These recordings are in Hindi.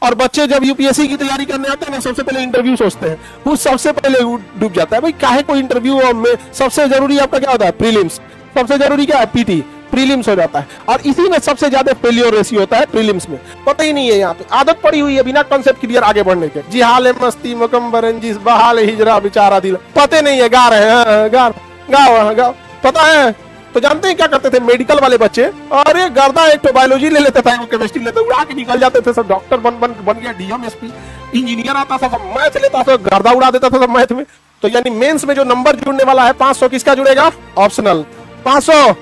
और बच्चे जब यूपीएससी की तैयारी करने आते हैं ना, सबसे पहले इंटरव्यू सोचते हैं, वो सबसे पहले डूब जाता है। भाई काहे को इंटरव्यू में सबसे जरूरी आपका क्या होता है? प्रीलिम्स। सबसे जरूरी क्या है? पीटी। प्रीलिम्स हो जाता है, और इसी में सबसे ज्यादा फेलियर रेशियो होता है प्रीलिम्स में। पता ही नहीं है, यहाँ पे आदत पड़ी हुई है बिना कॉन्सेप्ट क्लियर आगे बढ़ने के। जी हाल मस्ती मकम रंजिश बहाल हिजरा बेचारा दिल, पते नहीं है, गा रहे हैं, गाओ पता है। तो जानते हैं क्या करते थे मेडिकल वाले बच्चे? अरे गर्दा एक तो बायोलॉजी ले लेता था, वो केमिस्ट्री लेते, उड़ा के निकल जाते थे सब। डॉक्टर बन गया, डीएम एसपी इंजीनियर आता था, सब मैथ लेता था, गर्दा उड़ा देता था सब मैथ में। तो यानी मेंस में जो नंबर जुड़ने वाला है 500, किसका जुड़ेगा? ऑप्शनल 500,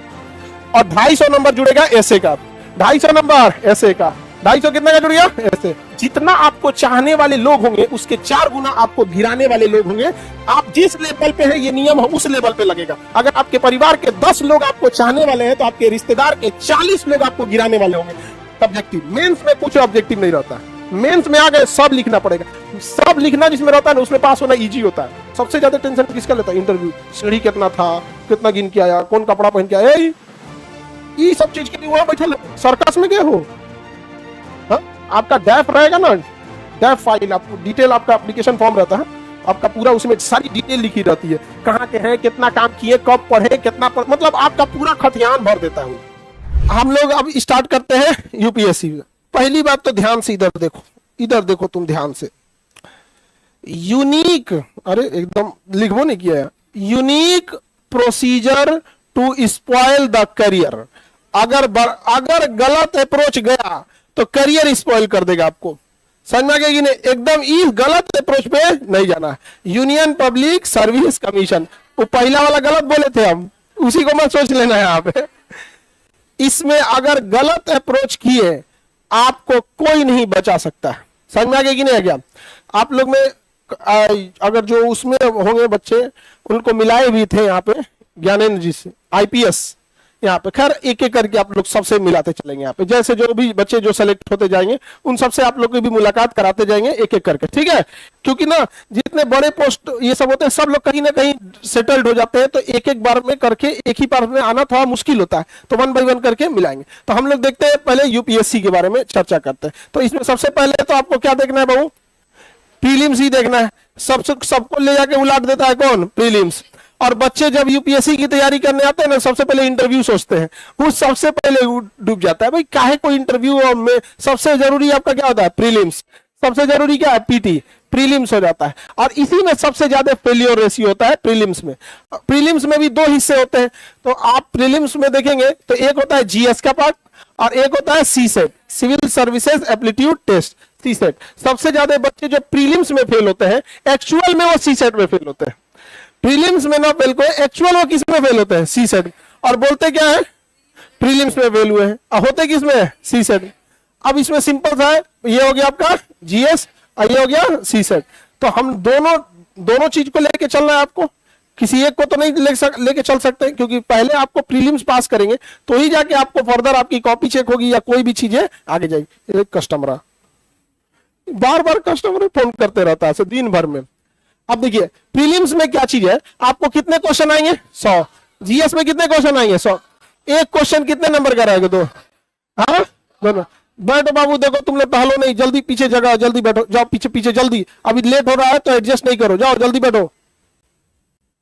और 250 नंबर जुड़ेगा ऐसे का। 250 नंबर ऐसे का, 250 कितने का जुड़ गया? ऐसे। जितना आपको चाहने वाले लोग होंगे उसके 4 गुना आपको भिराने वाले लोग होंगे। आप जिस लेवल पे है ये नियम है उस लेवल पे लगेगा। अगर आपके परिवार के 10 लोग आपको चाहने वाले हैं तो आपके रिश्तेदार के 40 लोग आपको गिराने वाले होंगे। सब्जेक्टिव। मेंस में कुछ ऑब्जेक्टिव नहीं रहता है। मेंस में आ गए सब लिखना पड़ेगा। सब लिखना जिसमें रहता है ना उसमें पास होना इजी होता है। सबसे ज्यादा टेंशन किसका लेता है? इंटरव्यू। सीढ़ी कितना था, कितना गिन के आया, कौन कपड़ा पहन के आया, ये सब चीज के लिए वहां बैठे सर्कस में गए हो। हा? आपका डैफ रहेगा ना, डैफ फाइल, आपको डिटेल, आपका एप्लीकेशन फॉर्म रहता है आपका पूरा, उसमें सारी डिटेल लिखी रहती है, कहाँ के हैं, कितना काम किए, कब पढ़े, कितना मतलब आपका पूरा खतियान भर देता है। हम लोग अब स्टार्ट करते हैं यूपीएससी। पहली बात तो ध्यान से इधर देखो, इधर देखो तुम ध्यान से। यूनिक, अरे एकदम लिखो नहीं किया है, unique procedure to spoil the career. अगर गलत अप्रोच गया तो करियर स्पॉइल कर देगा आपको। समझ में आ गया कि नहीं? एकदम इस गलत अप्रोच पे नहीं जाना। यूनियन पब्लिक सर्विस कमीशन, वो पहला वाला गलत बोले थे हम, उसी को मत सोच लेना है यहाँ पे। इसमें अगर गलत अप्रोच किए आपको कोई नहीं बचा सकता। समझ में आ गया कि नहीं आ गया? आप लोग में अगर जो उसमें होंगे बच्चे, उनको मिलाए भी थे यहाँ पे ज्ञानेंद्र जी से, आईपीएस यहाँ पे। खैर एक एक करके आप लोग सबसे मिलाते चलेंगे यहाँ पे, जैसे जो भी बच्चे जो सेलेक्ट होते जाएंगे उन सबसे आप लोग की भी मुलाकात कराते जाएंगे एक एक करके, ठीक है? क्योंकि ना जितने बड़े पोस्ट ये सब होते हैं सब लोग कहीं ना कहीं सेटल्ड हो जाते हैं, तो एक एक बार में करके एक ही बार में आना थोड़ा मुश्किल होता है, तो 1 बाय 1 करके मिलाएंगे। तो हम लोग देखते हैं, पहले यूपीएससी के बारे में चर्चा करते हैं। तो इसमें सबसे पहले तो आपको क्या देखना है बाबू? प्रीलिम्स ही देखना है। सबको ले जाके उलाट देता है कौन? प्रीलिम्स। और बच्चे जब यूपीएससी की तैयारी करने आते हैं ना, सबसे पहले इंटरव्यू सोचते हैं, वो सबसे पहले डूब जाता है। भाई काहे को इंटरव्यू में सबसे जरूरी आपका क्या होता है? प्रीलिम्स। सबसे जरूरी क्या है? पीटी। प्रीलिम्स हो जाता है, और इसी में सबसे ज्यादा फेलियर रेशियो होता है प्रीलिम्स में। प्रीलिम्स में भी 2 हिस्से होते हैं, तो आप प्रीलिम्स में देखेंगे तो एक होता है जीएस का पार्ट और एक होता है CSAT, civil services aptitude test, CSAT. सबसे ज्यादा बच्चे जो प्रीलिम्स में फेल होते हैं, एक्चुअल में वो सीसेट में फेल होते हैं। प्रीलिम्स में ना फेल को, एक्चुअल वो किस में फेल होते हैं? सीसेट। और बोलते क्या है? प्रीलिम्स में फेल हुए हैं, और होते किस में? सीसेट। अब इसमें सिंपल सा है, ये हो गया आपका जीएस और ये हो गया सीसेट। तो हम दोनों चीज को लेके चलना है आपको, किसी एक को तो नहीं लेके चल सकते, क्योंकि पहले आपको प्रीलिम्स पास करेंगे तो ही जाके आपको फर्दर आपकी कॉपी चेक होगी या कोई भी चीजें आगे जाएगी। एक कस्टमर बार बार कस्टमर फोन करते रहता है दिन भर में। अब देखिए प्रीलिम्स में क्या चीज है, आपको कितने क्वेश्चन आएंगे? 100। जीएस में कितने क्वेश्चन आएंगे? 100। एक क्वेश्चन कितने नंबर का रहेगा? 2। हाँ दोनों। बैठो बाबू, देखो तुम लोग टहलो नहीं, जल्दी पीछे जगह, जल्दी बैठो, जाओ पीछे पीछे जल्दी, अभी लेट हो रहा है तो एडजस्ट नहीं करो, जाओ जल्दी बैठो।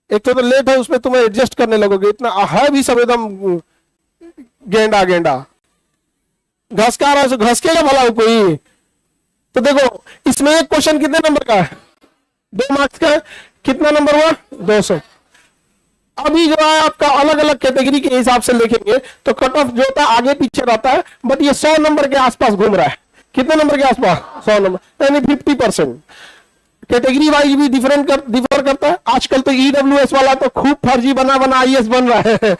एक तो लेट है उसमें तुम्हें एडजस्ट करने लगोगे, इतना है भी सब एकदम गेंडा गेंडा, घसका रहा है, घसकेगा भला कोई? तो देखो इसमें एक क्वेश्चन कितने नंबर का है? 2 मार्क्स का है। कितना नंबर हुआ? 200। अभी जो है आपका अलग अलग कैटेगरी के हिसाब से लिखेंगे तो कट ऑफ जो होता है आगे पीछे रहता है, बट ये 100 नंबर के आसपास घूम रहा है। कितने नंबर के आसपास? 100 नंबर, यानी 50%। कैटेगरी वाइज भी डिफर करता है। आजकल तो ईडब्ल्यूएस वाला तो खूब फर्जी बना आईएएस बन रहा है,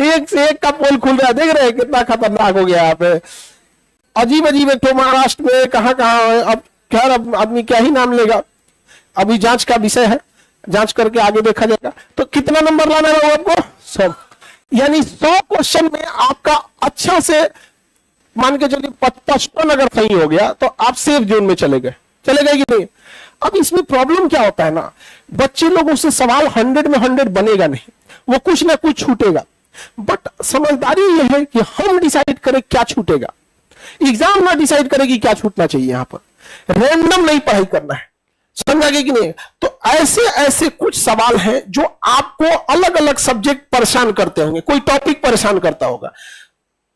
एक से एक का पोल खुल रहा है, देख रहे हैं कितना खतरनाक हो गया यहाँ पे। अजीब अजीब एक तो महाराष्ट्र में कहाँ है। अब खैर अब आदमी क्या ही नाम लेगा, अभी जांच का विषय है, जांच करके आगे देखा जाएगा। तो कितना नंबर लाना है आपको? 100। यानी 100 क्वेश्चन में आपका अच्छा से मान के चलिए 55 अगर सही हो गया तो आप सेफ जोन में चले गए कि नहीं? अब इसमें प्रॉब्लम क्या होता है ना, बच्चे लोगों से सवाल 100 में 100 बनेगा नहीं, वो कुछ ना कुछ छूटेगा। बट समझदारी यह है कि हम डिसाइड करें क्या छूटेगा। एग्जाम ना डिसाइड करेगी क्या छूटना चाहिए, यहां पर रैंडम नहीं पढ़ाई करना है, समझ आ गई कि नहीं। तो ऐसे ऐसे कुछ सवाल हैं जो आपको अलग अलग सब्जेक्ट परेशान करते होंगे, कोई टॉपिक परेशान करता होगा,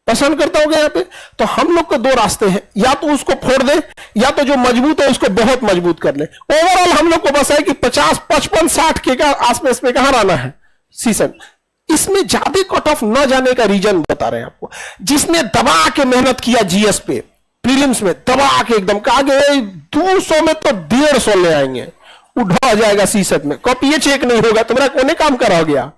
पसंद करता होगा यहाँ पे। तो हम लोग को दो रास्ते हैं, या तो उसको फोड़ दे, या तो जो मजबूत है उसको बहुत मजबूत कर ले। ओवरऑल हम लोग को बस है कि 50, 55, 60 के का आसपास में कहां रहना है सीजन। इसमें ज्यादा कट ऑफ न जाने का रीजन बता रहे हैं आपको। जिसने दबा के मेहनत किया जीएस पे प्रीलिम्स में, दबा के एकदम कहा गया 200 में तो 150 ले आएंगे, उठा जाएगा सीसेट में, कॉपी ये चेक नहीं होगा, तुम्हारा कोने काम करा गया,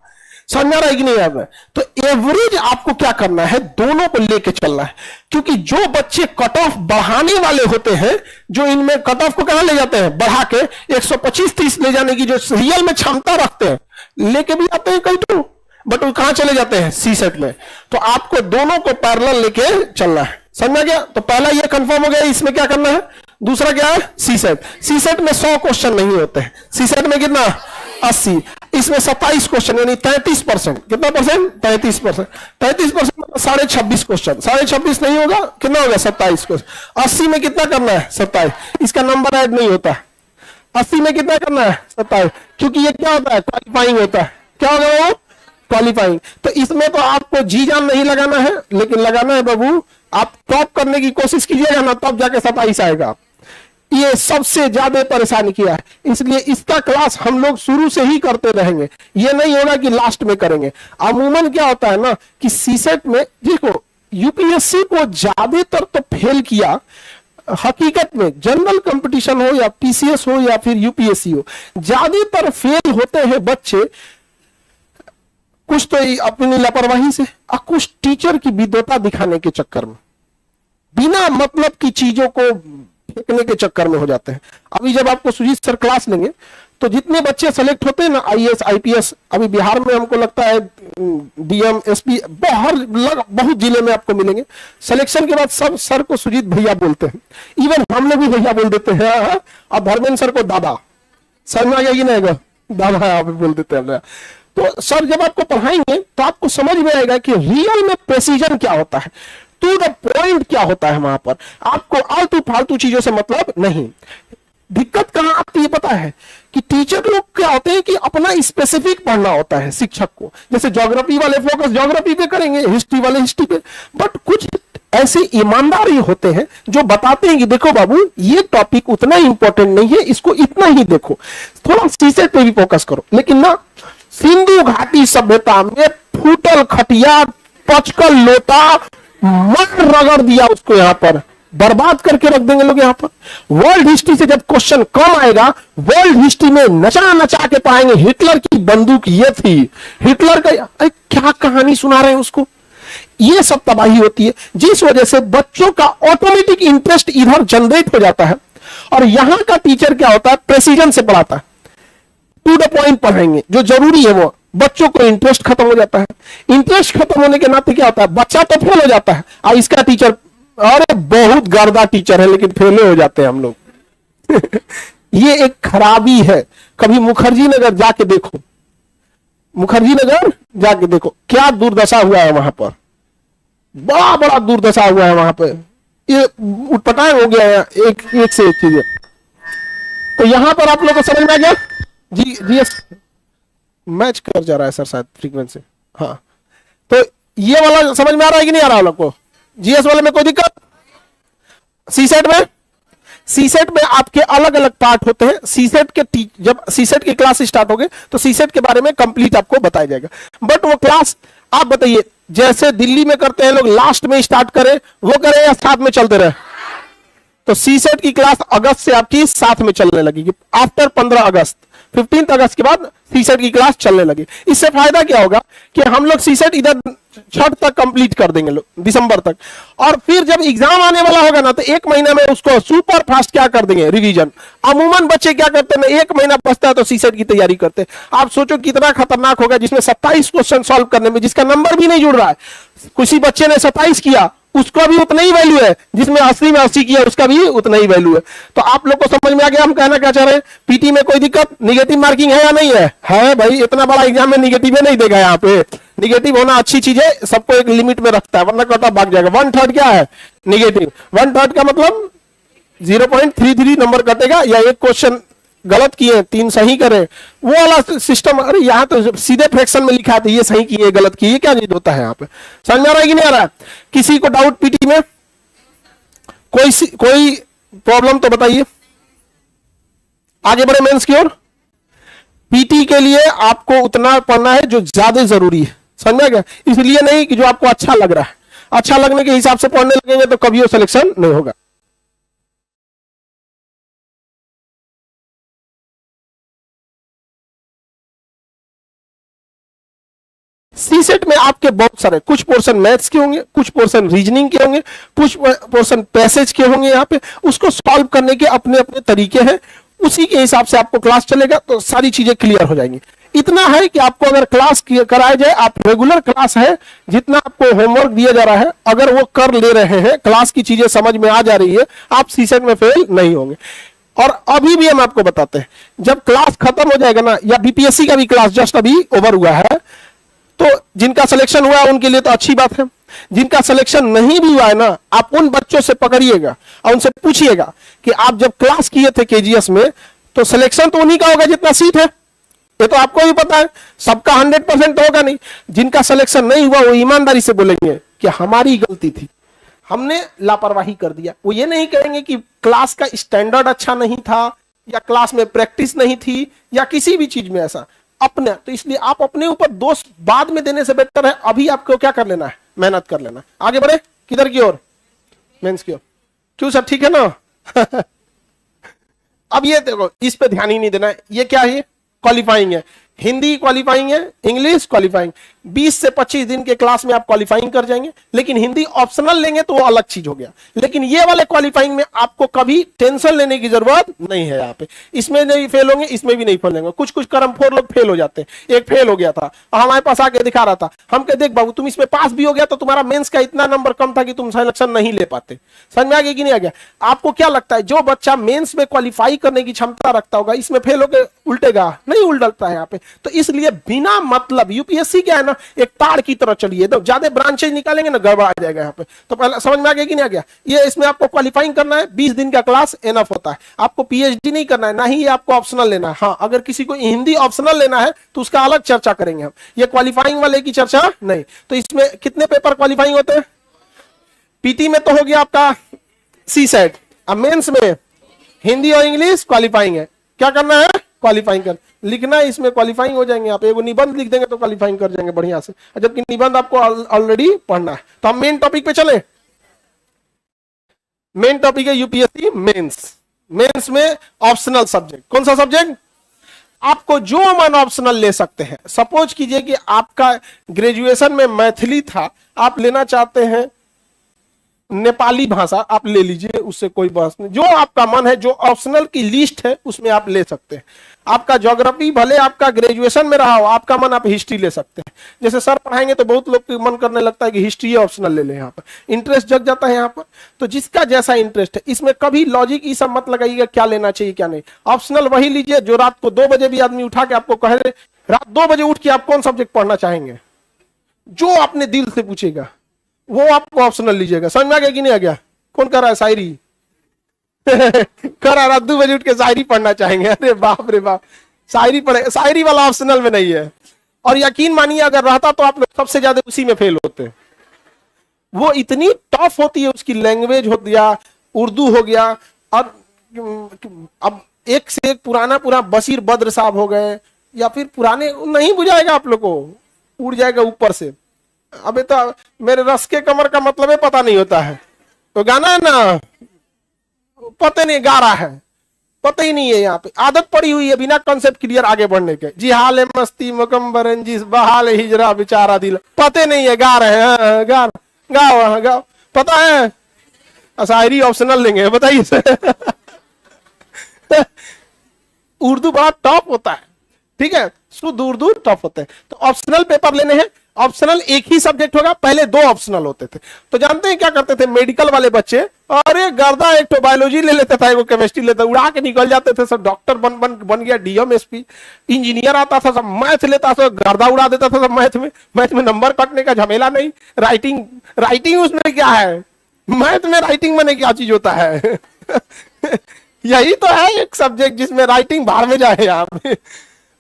समझ आ रहा है कि नहीं आप। तो एवरेज आपको क्या करना है, दोनों को लेके चलना है। क्योंकि जो बच्चे कट ऑफ बढ़ाने वाले होते हैं, जो इनमें कट ऑफ को कहां ले जाते हैं, बढ़ा के 125-30 ले जाने की जो रियल में क्षमता रखते हैं, लेके भी आते हैं कई तो, बट वो कहां चले जाते हैं सीसेट में। तो आपको दोनों को पैरेलल लेके चलना है, समझ गया। तो पहला ये कंफर्म हो गया, इसमें क्या करना है। दूसरा क्या है, सीसेट। सीसेट में 100 क्वेश्चन नहीं होते हैं, सीसेट में कितना 80, इसमें 27 क्वेश्चन यानी 33%। कितना परसेंट, 33%। 33% 26.5 क्वेश्चन, 26.5 नहीं होगा, कितना होगा 27 क्वेश्चन। 80 में कितना करना है 27, इसका नंबर ऐड नहीं होता। 80 में कितना करना है 27, क्योंकि ये क्या होता है, क्वालिफाइंग होता है। क्या होगा वो, क्वालिफाइंग। तो इसमें तो आपको जी जान नहीं लगाना है, लेकिन लगाना है बाबू, आप टॉप करने की कोशिश कीजिएगा ना, तब जाके 27 आएगा। ये सबसे ज्यादा परेशानी किया है, इसलिए इसका क्लास हम लोग शुरू से ही करते रहेंगे, ये नहीं होगा कि लास्ट में करेंगे। अमूमन क्या होता है ना कि सीसेट में देखो, यूपीएससी को ज्यादातर तो फेल किया, हकीकत में जनरल कंपटीशन हो या पीसीएस हो या फिर यूपीएससी हो, ज्यादातर फेल होते हैं बच्चे कुछ तो अपनी लापरवाही से और कुछ टीचर की विद्वता दिखाने के चक्कर में, बिना मतलब की चीजों को फेंकने के चक्कर में हो जाते हैं। अभी जब आपको सुजीत सर क्लास लेंगे तो जितने बच्चे सेलेक्ट होते हैं ना आईएएस आईपीएस, अभी बिहार में हमको लगता है डीएम एसपी बहुत जिले में आपको मिलेंगे, सिलेक्शन के बाद सब सर को सुजीत भैया बोलते हैं, इवन हम लोग भी भैया बोल देते हैं। और धर्मेंद्र सर को दादा, सर में आ गया कि नहीं, दादा आप बोल देते हैं। तो सर जब आपको पढ़ाएंगे तो आपको समझ में आएगा कि रियल में प्रेसिजन क्या होता है, टू द पॉइंट क्या होता है। वहां पर आपको आलतू फालतू चीजों से मतलब नहीं। दिक्कत कहां आती है पता है कि टीचर लोग क्या होते हैं कि अपना स्पेसिफिक पढ़ना होता है शिक्षक को, जैसे ज्योग्राफी वाले फोकस ज्योग्राफी पे करेंगे, हिस्ट्री वाले हिस्ट्री पे। बट कुछ ऐसे ईमानदार होते हैं जो बताते हैं कि देखो बाबू ये टॉपिक उतना इंपॉर्टेंट नहीं है, इसको इतना ही देखो, थोड़ा सीसेट पे भी फोकस करो। लेकिन ना, सिंधु घाटी सभ्यता में फूटल खटिया पचकल लोटा मर रगड़ दिया उसको, यहां पर बर्बाद करके रख देंगे लोग। यहां पर वर्ल्ड हिस्ट्री से जब क्वेश्चन कम आएगा, वर्ल्ड हिस्ट्री में नचा नचा के पाएंगे हिटलर की बंदूक ये थी, हिटलर का क्या कहानी सुना रहे हैं उसको। ये सब तबाही होती है, जिस वजह से बच्चों का ऑटोमेटिक इंटरेस्ट इधर जनरेट हो जाता है। और यहां का टीचर क्या होता है, प्रेसिजन से पढ़ाता है, टू द पॉइंट पढ़ाएंगे, जो जरूरी है वो। बच्चों को इंटरेस्ट खत्म हो जाता है। इंटरेस्ट खत्म होने के नाते क्या होता है, बच्चा तो फेल हो जाता है, और इसका टीचर अरे बहुत गर्दा टीचर है लेकिन फेल हो जाते हैं हम लोग। ये एक खराबी है। कभी मुखर्जी नगर जाके देखो, मुखर्जी नगर जाके देखो क्या दुर्दशा हुआ है वहां पर, बड़ा बड़ा दुर्दशा हुआ है वहां पर। ये उटपटांग हो गया है एक से एक चीजें। तो यहां पर आप लोग को समझ में आ गया जी। जीएस मैच कर जा रहा है सर शायद फ्रीक्वेंसी। हाँ, तो ये वाला समझ में आ रहा है कि नहीं आ रहा है लोग को, जीएस वाले में कोई दिक्कत। सीसेट में, सीसेट में आपके अलग अलग पार्ट होते हैं। सीसेट के जब सीसेट की क्लास स्टार्ट होगी तो सीसेट के बारे में कंप्लीट आपको बताया जाएगा। बट वो क्लास आप बताइए, जैसे दिल्ली में करते हैं लोग, लास्ट में स्टार्ट करें वो करें या साथ में चलते रहे। तो सीसेट की क्लास अगस्त से आपकी साथ में चलने लगेगी, आफ्टर 15 अगस्त, 15 अगस्त के बाद सीसेट की क्लास चलने लगी। इससे फायदा क्या होगा कि हम लोग सीसेट इधर छठ तक कंप्लीट कर देंगे लोग, दिसंबर तक। और फिर जब एग्जाम आने वाला होगा ना, तो एक महीना में उसको सुपर फास्ट क्या कर देंगे, रिवीजन। अमूमन बच्चे क्या करते हैं ना, एक महीना बचता है तो सीसेट की तैयारी करते हैं। आप सोचो कितना खतरनाक होगा, जिसमें 27 क्वेश्चन सॉल्व करने में जिसका नंबर भी नहीं जुड़ रहा है। किसी बच्चे ने 27 किया, उसका भी उतना ही वैल्यू है, जिसमें 80 में 80 किया उसका भी उतना ही वैल्यू है। तो आप लोग को समझ में आ गया हम कहना क्या चाह रहे हैं। पीटी में कोई दिक्कत, निगेटिव मार्किंग है या नहीं है? है भाई, इतना बड़ा एग्जाम में निगेटिव नहीं देगा यहाँ पे, निगेटिव होना अच्छी चीज है, सबको एक लिमिट में रखता है, वरना कट ऑफ भाग जाएगा। 1/3 क्या है? निगेटिव। 1/3 का मतलब 0.33 नंबर कटेगा, या एक क्वेश्चन गलत किए 3 सही करे, वो वाला सिस्टम। अरे यहाँ तो सीधे फ्रैक्शन में लिखा था, ये सही किए गलत किए, क्या चीज होता है यहाँ पे? समझ में आ रहा है कि नहीं आ रहा है? किसी को डाउट पीटी में? कोई प्रॉब्लम तो बताइए। आगे बढ़े मेंस की ओर। पीटी के लिए आपको उतना पढ़ना है जो ज्यादा जरूरी है, समझ में गया? इसलिए नहीं कि जो आपको अच्छा लग रहा है, अच्छा लगने के हिसाब से पढ़ने लगेंगे तो कभी वो सिलेक्शन नहीं होगा। सी सेट में आपके बहुत सारे, कुछ पोर्शन मैथ्स के होंगे, कुछ पोर्शन रीजनिंग के होंगे, कुछ पोर्शन पैसेज के होंगे। यहाँ पे उसको सॉल्व करने के अपने अपने तरीके हैं, उसी के हिसाब से आपको क्लास चलेगा तो सारी चीजें क्लियर हो जाएंगी। इतना है कि आपको अगर क्लास कराया जाए, आप रेगुलर क्लास है, जितना आपको होमवर्क दिया जा रहा है अगर वो कर ले रहे हैं, क्लास की चीजें समझ में आ जा रही है, आप सी सेट में फेल नहीं होंगे। और अभी भी हम आपको बताते हैं, जब क्लास खत्म हो जाएगा ना, या बीपीएससी का भी क्लास जस्ट अभी ओवर हुआ है, तो जिनका सिलेक्शन हुआ है उनके लिए तो अच्छी बात है। जिनका सिलेक्शन नहीं भी हुआ है ना, आप उन बच्चों से पकड़िएगा और उनसे पूछिएगा कि आप जब क्लास किए थे केजीएस में, तो सिलेक्शन तो उन्हीं का होगा जितना सीट है, ये तो आपको भी पता है। सबका 100% होगा नहीं। जिनका सिलेक्शन नहीं हुआ वो ईमानदारी से बोलेंगे कि हमारी गलती थी, हमने लापरवाही कर दिया। वो ये नहीं कहेंगे कि क्लास का स्टैंडर्ड अच्छा नहीं था, या क्लास में प्रैक्टिस नहीं थी, या किसी भी चीज में ऐसा अपने। तो इसलिए आप अपने ऊपर दोष बाद में देने से बेहतर है अभी आपको क्या कर लेना है, मेहनत कर लेना। आगे बढ़े किधर की ओर? मेंस की ओर। क्यों सर, ठीक है ना? अब ये देखो, इस पे ध्यान ही नहीं देना है। ये क्या है? क्वालिफाइंग है। हिंदी क्वालिफाइंग है, इंग्लिश क्वालिफाइंग। 20 से 25 दिन के क्लास में आप क्वालिफाइंग कर जाएंगे। लेकिन हिंदी ऑप्शनल लेंगे तो वो अलग चीज हो गया। लेकिन ये वाले क्वालिफाइंग में आपको कभी टेंशन लेने की जरूरत नहीं है। यहाँ पे इसमें नहीं फेल होंगे, इसमें भी नहीं फेल होंगे। कुछ कुछ कर्म फोर लोग फेल हो जाते हैं। एक फेल हो गया था और हमारे पास आके दिखा रहा था, हम कह देख बाबू तुम इसमें पास भी हो गया तो तुम्हारा मेंस का इतना नंबर कम था कि तुम सिलेक्शन नहीं ले पाते। समझ में आ गया कि नहीं आ गया? आपको क्या लगता है जो बच्चा मेंस में क्वालिफाई करने की क्षमता रखता होगा, इसमें फेल होकर उल्टेगा? नहीं उल्टता है यहाँ पे। तो इसलिए बिना मतलब, यूपीएससी क्या है ना, एक तार की तरह चलिए, तो ज्यादा ब्रांचेज निकालेंगे ना गड़बड़ आ जाएगा यहाँ पे। तो पहले समझ में आ गया कि नहीं आ गया? ये इसमें आपको क्वालिफाइंग करना है, 20 दिन का क्लास एनफ होता है। आपको पीएचडी नहीं करना है, ना ही ये आपको ऑप्शनल लेना है। हाँ, अगर किसी को हिंदी ऑप्शनल लेना है तो उसका अलग चर्चा करेंगे हम, ये क्वालिफाइंग वाले की चर्चा नहीं। तो इसमें कितने पेपर क्वालिफाइंग होते हैं? पीटी में तो हो गया आपका सी सेट, अब मेंस में हिंदी और इंग्लिश क्वालिफाइंग है। क्या करना है? क्वालिफाइंग कर लिखना है, इसमें क्वालिफाइंग हो जाएंगे। आप एगो निबंध लिख देंगे तो क्वालिफाइंग कर जाएंगे बढ़िया से, जबकि निबंध आपको ऑलरेडी पढ़ना है। तो हम मेन टॉपिक पे चले। मेन टॉपिक है यूपीएससी मेंस। मेंस में ऑप्शनल सब्जेक्ट, कौन सा सब्जेक्ट? आपको जो मन ऑप्शनल ले सकते हैं। सपोज कीजिए कि आपका ग्रेजुएशन में मैथिली था, आप लेना चाहते हैं नेपाली भाषा, आप ले लीजिए, उससे कोई बहस नहीं। जो आपका मन है, जो ऑप्शनल की लिस्ट है उसमें आप ले सकते हैं। आपका ज्योग्राफी भले आपका ग्रेजुएशन में रहा हो, आपका मन आप हिस्ट्री ले सकते हैं। जैसे सर पढ़ाएंगे तो बहुत लोग मन करने लगता है कि हिस्ट्री ऑप्शनल ले लें, यहाँ पर इंटरेस्ट जग जाता है यहाँ पर। तो जिसका जैसा इंटरेस्ट है, इसमें कभी लॉजिक ये सब मत लगाइएगा क्या लेना चाहिए क्या नहीं। ऑप्शनल वही लीजिए जो रात को 2 बजे भी आदमी उठा के आपको कहे, रात 2 बजे उठ के आप कौन सब्जेक्ट पढ़ना चाहेंगे, जो अपने दिल से पूछेगा वो आपको ऑप्शनल लीजिएगा। समझ में आ गया कि नहीं आ गया? कौन कर रहा है शायरी? कर रहा है, 2 बजे उठ के शायरी पढ़ना चाहेंगे? अरे बाप रे बाप, शायरी पढ़े, शायरी वाला ऑप्शनल में नहीं है। और यकीन मानिए अगर रहता तो आप लोग सबसे ज्यादा उसी में फेल होते। वो इतनी टफ होती है, उसकी लैंग्वेज हो गया, उर्दू हो गया, और अब एक से एक पुराना बशीर बद्र साहब हो गए, या फिर पुराने, नहीं बुझाएगा आप लोग को, उड़ जाएगा ऊपर से। अबे तो मेरे रस के कमर का मतलब है पता नहीं होता है, तो गाना है ना, पता नहीं गा रहा है, पता ही नहीं है। यहाँ पे आदत पड़ी हुई है बिना कॉन्सेप्ट क्लियर आगे बढ़ने के। जी हाल मस्ती मुकम्बरन जिस बहाल हिजरा बेचारा दिल, पते नहीं है, गा रहे हैं, गाओ गाओ, पता है? शायरी ऑप्शनल लेंगे, बताइए। उर्दू बड़ा टॉप होता है, ठीक है, शुद्ध उर्दू टॉप होता है। तो ऑप्शनल पेपर लेने हैं, ऑप्शनल एक ही सब्जेक्ट होगा, पहले दो ऑप्शनल होते थे। तो जानते हैं क्या करते थे मेडिकल वाले बच्चे, अरे गर्दा, एक तो बायोलॉजी ले लेता था, एक केमिस्ट्री लेता, उड़ा के निकल जाते थे, सब डॉक्टर बन गया, डीएम एसपी इंजीनियर आता था, सब मैथ लेता था, गर्दा उड़ा देता था सब मैथ में नंबर कटने का झमेला नहीं। राइटिंग उसमें क्या है, मैथ में राइटिंग में क्या चीज होता है यही तो है एक सब्जेक्ट जिसमें राइटिंग बाहर में जाए, यहाँ पे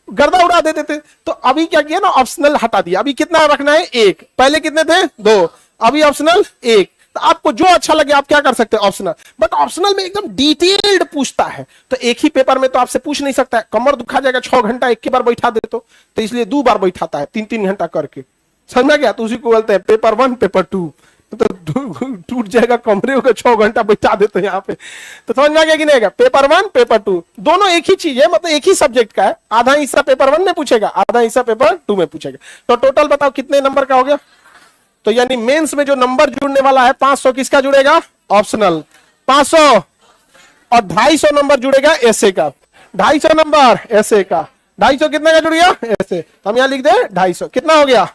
गर्दा उड़ा देते थे। तो अभी क्या किया ना, ऑप्शनल हटा दिया। अभी कितना रखना है, एक, पहले कितने थे, दो, अभी ऑप्शनल एक। तो आपको जो अच्छा लगे आप क्या कर सकते हैं, ऑप्शनल। बट ऑप्शनल में एकदम डिटेल्ड पूछता है, तो एक ही पेपर में तो आपसे पूछ नहीं सकता है, कमर दुखा जाएगा, 6 घंटा एक के बार बैठा दे तो इसलिए 2 बार बैठाता है, 3-3 घंटा करके, समझ में गया। तो उसी को बोलते हैं पेपर 1 पेपर 2, तो टूट जाएगा कमरे को, 6 घंटा बैठा देते हैं यहाँ पे। तो समझ में आ गया कि नहीं, पेपर 1 पेपर 2 दोनों एक ही चीज है, मतलब एक ही सब्जेक्ट का है। आधा हिस्सा पेपर 1 में पूछेगा, आधा हिस्सा पेपर 2 में पूछेगा। तो टोटल बताओ कितने नंबर का हो गया। तो यानी मेंस में जो नंबर जुड़ने वाला है 500 किसका जुड़ेगा, ऑप्शनल 500, और 250 नंबर जुड़ेगा ऐसे का, 250 नंबर ऐसे का। 250 कितने का जुड़ गया, ऐसे। हम यहां लिख दे 250, कितना हो गया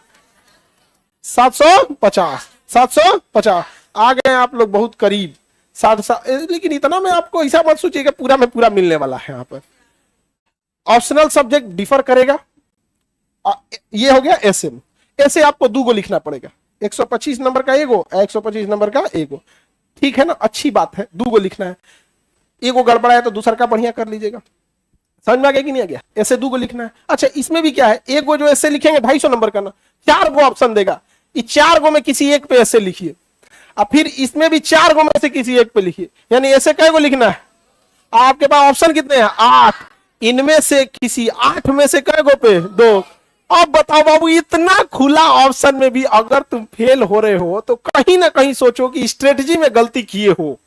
750, 750 आ गए आप लोग बहुत करीब, 700। लेकिन इतना में आपको ऐसा मत सोचिएगा पूरा में पूरा मिलने वाला है। यहाँ पर ऑप्शनल सब्जेक्ट डिफर करेगा। ये हो गया एसएम, ऐसे आपको 2 गो लिखना पड़ेगा, 125 नंबर का एगो, 125 नंबर का एगो, ठीक है ना, अच्छी बात है, 2 गो लिखना है। एगो गड़बड़ा है तो दूसरा का बढ़िया कर लीजिएगा, समझ में आ गया कि नहीं आ गया। ऐसे 2 गो लिखना है। अच्छा, इसमें भी क्या है, एक गो जो ऐसे लिखेंगे 250 नंबर का ना, 4 गो ऑप्शन देगा, इस 4 गो में किसी एक पे ऐसे लिखिए, और फिर इसमें भी 4 गो में से किसी एक पे लिखिए, यानी ऐसे कै गो लिखना है। आपके पास ऑप्शन कितने हैं, 8, इनमें से किसी 8 में से कै गो पे 2। अब बताओ बाबू, इतना खुला ऑप्शन में भी अगर तुम फेल हो रहे हो तो कहीं ना कहीं सोचो कि स्ट्रेटजी में गलती किए हो।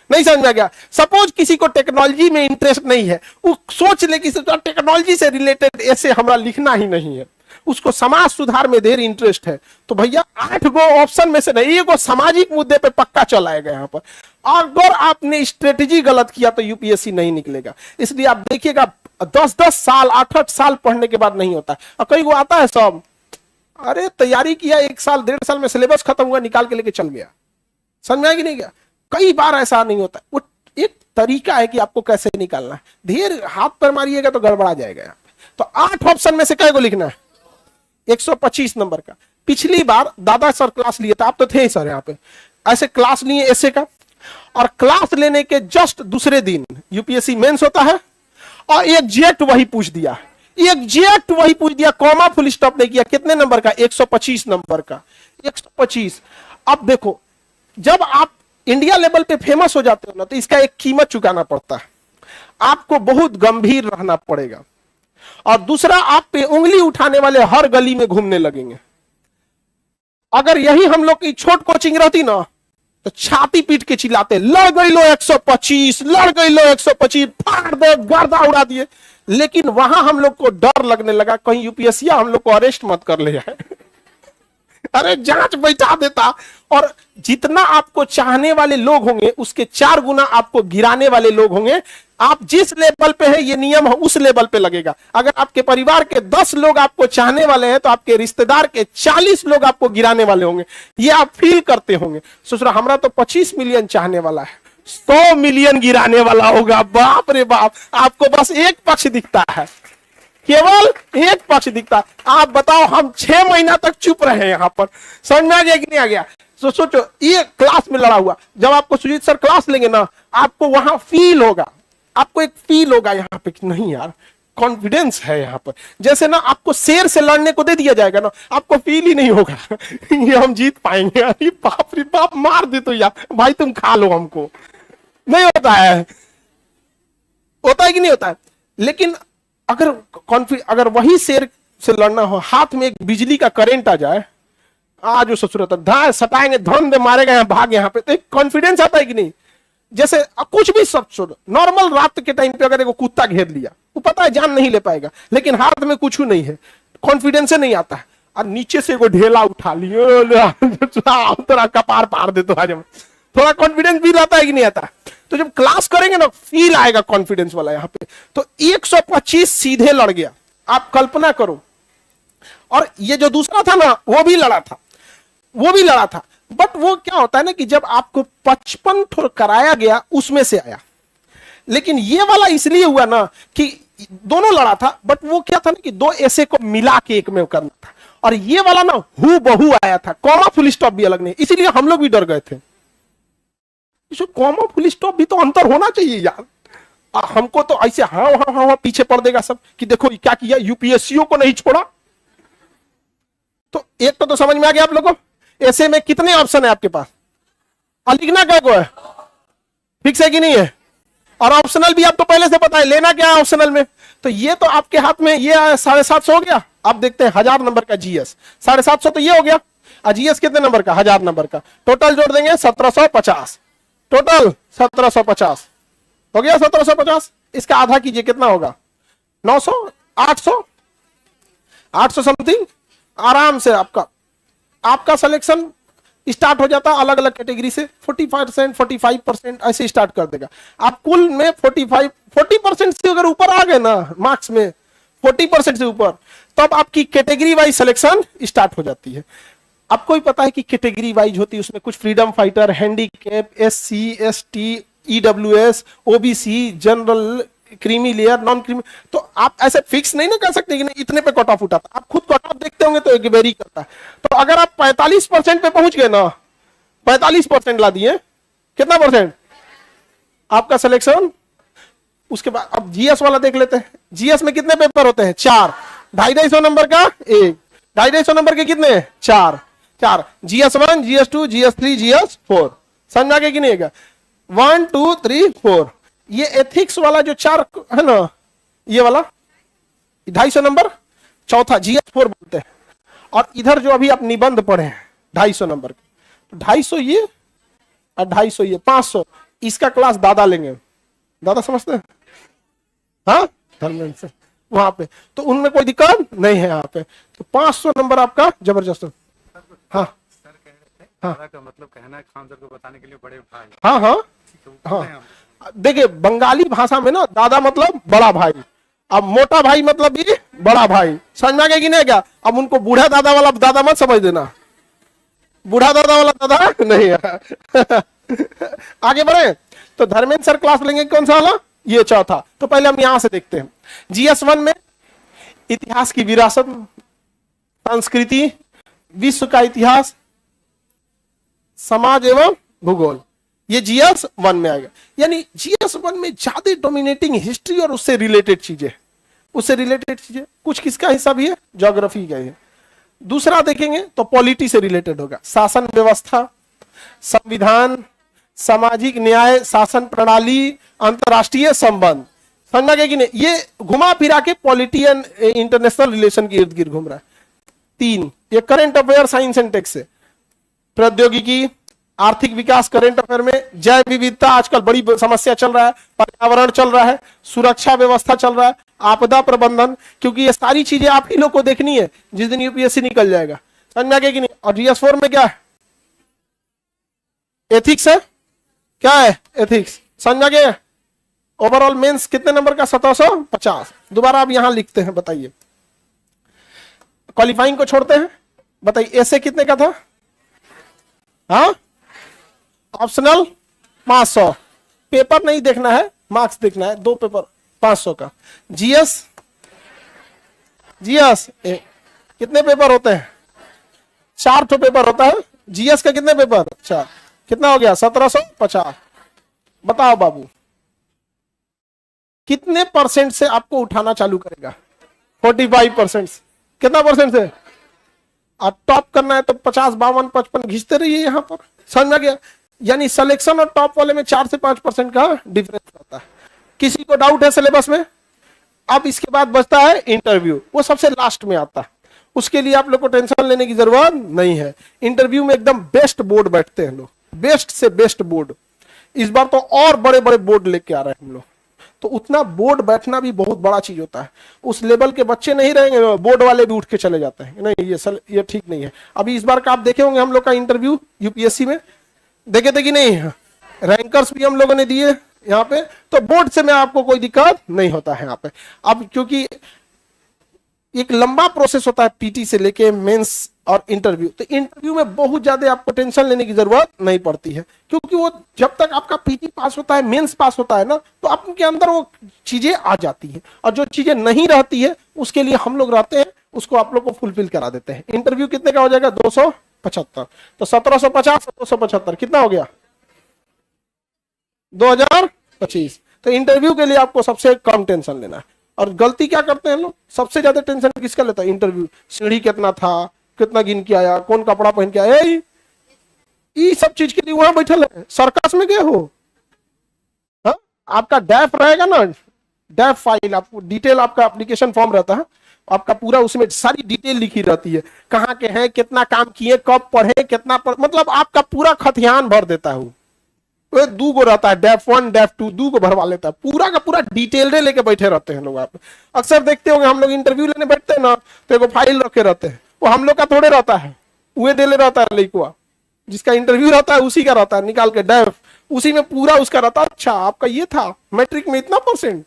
नहीं समझ में गया। सपोज किसी को टेक्नोलॉजी में इंटरेस्ट नहीं है, वो सोच ले कि टेक्नोलॉजी से रिलेटेड ऐसे हमारा लिखना ही नहीं है, उसको समाज सुधार में देर इंटरेस्ट है, तो भैया 8 गो ऑप्शन में से नहीं, एक सामाजिक मुद्दे पे पक्का चलाएगा यहाँ पर। अगर आपने स्ट्रेटेजी गलत किया तो यूपीएससी नहीं निकलेगा। इसलिए आप देखिएगा 10-10 साल 8-8 साल पढ़ने के बाद नहीं होता। और कई को आता है सब, अरे तैयारी किया 1 साल 1.5 साल में सिलेबस खत्म हुआ, निकाल के लेके चल गया, समझ में आया कि नहीं गया। कई बार ऐसा नहीं होता, वो एक तरीका है कि आपको कैसे निकालना है। ढेर हाथ पर मारिएगा तो गड़बड़ा जाएगा यहाँ पे। तो 8 ऑप्शन में से कै को लिखना है, 125 नंबर का। पिछली बार दादा सर क्लास लिए थे, आप तो थे ही सर यहाँ पे, ऐसे क्लास लिए ऐसे का, और क्लास लेने के जस्ट दूसरे दिन यूपीएससी मेंस होता है, और एग्जैक्ट वही पूछ दिया, एग्जैक्ट वही पूछ दिया, कॉमा फुल स्टॉप नहीं किया। कितने नंबर का, 125 नंबर का, 125। अब देखो, जब आप इंडिया लेवल पे फेमस हो जाते हो ना, तो इसका एक कीमत चुकाना पड़ता है, आपको बहुत गंभीर रहना पड़ेगा। और दूसरा, आप पे उंगली उठाने वाले हर गली में घूमने लगेंगे। अगर यही हम लोग की छोट कोचिंग रहती ना, तो छाती पीट के चिल्लाते, लड़ गई लो 125, लड़ गई लो 125, फाड़ दे, गर्दा उड़ा दिए। लेकिन वहां हम लोग को डर लगने लगा, कहीं यूपीएससी हम लोग को अरेस्ट मत कर ले जाए अरे जांच बैठा देता। और जितना आपको चाहने वाले लोग होंगे, उसके 4 गुना आपको गिराने वाले लोग होंगे। आप जिस लेवल पे है, ये नियम है, उस लेवल पे लगेगा। अगर आपके परिवार के 10 लोग आपको चाहने वाले हैं, तो आपके रिश्तेदार के 40 लोग आपको गिराने वाले होंगे। ये आप फील करते होंगे। सोच रहा हमारा तो 25 मिलियन चाहने वाला है, 100 मिलियन गिराने वाला होगा। बाप रे बाप, आपको बस एक पक्ष दिखता है, केवल एक पक्ष दिखता है। आप बताओ, हम 6 महीना तक चुप रहे यहाँ पर, समझ में आ गया कि नहीं आ गया। तो सोचो, ये क्लास में लड़ा हुआ, जब आपको सुजीत सर क्लास लेंगे ना, आपको वहां फील होगा, आपको एक फील होगा यहाँ पे कि नहीं यार, कॉन्फिडेंस है यहाँ पर। जैसे ना आपको शेर से लड़ने को दे दिया जाएगा ना, आपको फील ही नहीं होगा ये हम जीत पाएंगे। अरे बाप रे बाप, मार दे तो यार भाई, तुम खा लो हमको। नहीं होता है, होता है कि नहीं होता है। लेकिन अगर वही शेर से लड़ना हो, हाथ में एक बिजली का करंट आ जाए, आज ससुरत धा सटाएंगे, धन दे मारेगा, यहाँ भाग, यहाँ पे, तो एक कॉन्फिडेंस आता है कि नहीं। जैसे कुछ भी सब छोड़ो, नॉर्मल रात के टाइम पे अगर एक कुत्ता घेर लिया, वो पता है जान नहीं ले पाएगा, लेकिन हाथ में कुछ नहीं है, कॉन्फिडेंस नहीं आता है। और नीचे से ढेला उठा लिया, थोड़ा कपार पार दे, तो आज थोड़ा कॉन्फिडेंस भी आता है कि नहीं आता। तो जब क्लास करेंगे ना, फील आएगा कॉन्फिडेंस वाला यहाँ पे। तो 125 सीधे लड़ गया। आप कल्पना करो, और ये जो दूसरा था ना वो भी लड़ा था, वो भी लड़ा था। बट वो क्या होता है ना कि जब आपको 55 ठोर कराया गया उसमें से आया, लेकिन ये वाला इसलिए हुआ ना कि दोनों लड़ा था, बट वो क्या था ना कि दो ऐसे को मिला के एक में करना था, और ये वाला ना हु बहु आया था, कॉमा फुल स्टॉप भी अलग नहीं, इसीलिए हम लोग भी डर गए थे। कॉमा फुल स्टॉप भी तो अंतर होना चाहिए यार, हमको तो ऐसे हाँ हाँ हाँ पीछे पड़ देगा सब कि देखो क्या किया, यूपीएससीओ को नहीं छोड़ा। तो एक तो समझ में आ गया आप लोगों को। ऐसे में कितने ऑप्शन है आपके पास, और लिखना क्या को है, फिक्स है कि नहीं है, और ऑप्शनल भी आपको पहले से पता है लेना क्या है ऑप्शनल में। तो ये तो आपके हाथ में ये 750 हो गया। अब देखते हैं 1000 नंबर का जीएस, 750 तो ये हो गया, और जीएस कितने नंबर का, 1000 नंबर का, टोटल जोड़ देंगे 1750, टोटल 1750 हो गया। 1750 इसका आधा कीजिए कितना होगा, 900, 800, 800 समथिंग। आराम से आपका सिलेक्शन स्टार्ट हो जाता अलग अलग कैटेगरी से, 40%, 45% ऐसे स्टार्ट कर देगा। आप कुल में 40% से अगर ऊपर आ गए ना मार्क्स में, 40% से ऊपर, तो अब आपकी कैटेगरी वाइज सिलेक्शन स्टार्ट हो जाती है। आपको ही पता है कि कैटेगरी वाइज होती है, उसमें कुछ freedom fighter, handicap, SC, ST, EWS, OBC, general, creamy layer, non creamy. तो आप ऐसे फिक्स नहीं ना कर सकते कि नहीं इतने पे कट ऑफ उठाता, आप खुद कट ऑफ देखते होंगे तो एक वेरी करता है। तो अगर आप 45% पे पहुंच गए ना, 45% ला दिए, कितना परसेंट आपका सिलेक्शन। उसके बाद अब जीएस वाला देख लेते हैं। जीएस में कितने पेपर होते हैं, 4, 250 नंबर का एक, 250 नंबर के कितने, 4, GS1, GS2, GS3, GS4, समझ आ गया कि नहीं है, 1, 2, 3, 4। ये एथिक्स वाला जो 4 है ना, ये वाला 250 नंबर, चौथा GS4 बोलते हैं। और इधर जो अभी आप निबंध पढ़े हैं 250 नंबर के, 250 ये और 250 ये, 500 इसका क्लास दादा लेंगे। दादा समझते हैं, हाँ धर्मेंद्र से वहां पे, तो उनमें कोई दिक्कत नहीं है यहाँ पे। तो 500 नंबर आपका जबरदस्त। हाँ हाँ का मतलब कहना है खान सर को बताने के लिए बड़े भाई। हाँ हाँ हाँ, देखिए बंगाली भाषा में ना दादा मतलब बड़ा भाई, अब मोटा भाई मतलब भी बड़ा भाई, समझ में आ गया कि नहीं क्या। अब उनको बूढ़ा दादा वाला दादा मत समझ देना, बूढ़ा दादा वाला दादा नहीं है। आगे बढ़े तो धर्मेंद्र सर क्लास लेंगे कौन सा वाला, ये चौथा। तो पहले हम यहां से देखते हैं। GS1 में इतिहास की विरासत, संस्कृति, विश्व का इतिहास, समाज एवं भूगोल, ये GS1 में आएगा। यानी GS1 में ज्यादा डोमिनेटिंग हिस्ट्री और उससे रिलेटेड चीजें, कुछ किसका हिस्सा भी है, ज्योग्राफी का है। दूसरा देखेंगे तो पॉलिटी से रिलेटेड होगा, शासन व्यवस्था, संविधान, सामाजिक न्याय, शासन प्रणाली, अंतरराष्ट्रीय संबंध, समझा गया कि नहीं। ये घुमा फिरा के पॉलिटी एंड इंटरनेशनल रिलेशन के इर्द गिर्द घूम रहा है। 3 ये current affair, science and tech से, प्रौद्योगिकी, आर्थिक विकास करंट अफेयर में, जैव विविधता आजकल बड़ी समस्या चल रहा है, पर्यावरण चल रहा है, सुरक्षा व्यवस्था चल रहा है, आपदा प्रबंधन, क्योंकि ये सारी चीजें आप ही लोग को देखनी है जिस दिन यूपीएससी निकल जाएगा, समझ में आ गया कि नहीं। और GS4 में क्या है, एथिक्स है, क्या है एथिक्स, समझ में आ गया। ओवरऑल मेंस कितने नंबर का, 1750। दोबारा आप यहां लिखते हैं, बताइए क्वालिफाइंग को छोड़ते हैं, बताइए ऐसे कितने का था, हाँ ऑप्शनल 500, पेपर नहीं देखना है, मार्क्स देखना है, 2 पेपर 500 का। जीएस कितने पेपर होते हैं, 4 तो पेपर होता है। जीएस का कितने पेपर, 4, कितना हो गया 1750। बताओ बाबू कितने परसेंट से आपको उठाना चालू करेगा, 45%। कितना परसेंट से, और टॉप करना है तो 50, 52, 55 घिसते रहिए यहां पर, समझ में गया। यानी सिलेक्शन और टॉप वाले में 4 से 5% का डिफरेंस रहता है। किसी को डाउट है सिलेबस में। अब इसके बाद बचता है इंटरव्यू, वो सबसे लास्ट में आता है, उसके लिए आप लोग को टेंशन लेने की जरूरत नहीं है। इंटरव्यू में एकदम बेस्ट बोर्ड बैठते हैं लोग, बेस्ट से बेस्ट बोर्ड। इस बार तो और बड़े बड़े बोर्ड लेके आ रहे हैं हम लोग, तो उतना बोर्ड बैठना भी बहुत बड़ा चीज होता है। उस लेवल के बच्चे नहीं रहेंगे, बोर्ड वाले भी उठ के चले जाते हैं, नहीं ये ठीक नहीं है। अभी इस बार का आप देखे होंगे हम लोग का इंटरव्यू यूपीएससी में, देखे थे कि नहीं, रैंकर्स भी हम लोगों ने दिए यहाँ पे, तो बोर्ड से में आपको कोई दिक्कत नहीं होता है यहाँ पे। अब क्योंकि एक लंबा प्रोसेस होता है पीटी से लेके मेंस और इंटरव्यू। तो इंटरव्यू में बहुत ज्यादा आपको टेंशन लेने की जरूरत नहीं पड़ती है, क्योंकि वो जब तक आपका पीटी पास होता है, मेंस पास होता है ना, तो आपके अंदर वो चीजें आ जाती है। और जो चीजें नहीं रहती है उसके लिए हम लोग रहते हैं, उसको आप लोग को फुलफिल करा देते हैं। इंटरव्यू कितने का हो जाएगा? 275। तो 1750 275 कितना हो गया? 2025। तो इंटरव्यू के लिए आपको सबसे कम टेंशन लेना है। और गलती क्या करते हैं लोग? सबसे ज्यादा टेंशन किसका लेता है? इंटरव्यू। सीढ़ी कितना था, कितना गिन के आया, कौन कपड़ा पहन के आया, ये सब चीज के लिए वहां बैठल है। सर्कस में गए हो? हा? आपका डैफ रहेगा ना, डैफ फाइल, आपको डिटेल, आपका एप्लीकेशन फॉर्म रहता है, आपका पूरा उसमें सारी डिटेल लिखी रहती है, कहाँ के हैं, कितना काम किए, कब पढ़े, कितना मतलब आपका पूरा खतियान भर देता है। वो दू गो रहता है, डेफ 1 डेफ 2, दू को भरवा लेता है, पूरा का पूरा डिटेल लेके बैठे रहते हैं लोग। आप अक्सर देखते होंगे हम लोग इंटरव्यू लेने बैठते हैं ना, तो एक फाइल रखे रहते हैं, वो हम लोग का थोड़े रहता है, वो दे ले रहता है लड़का, जिसका इंटरव्यू रहता है उसी का रहता है, निकाल के डेफ उसी में पूरा उसका रहता है। अच्छा आपका ये था, मैट्रिक में इतना %,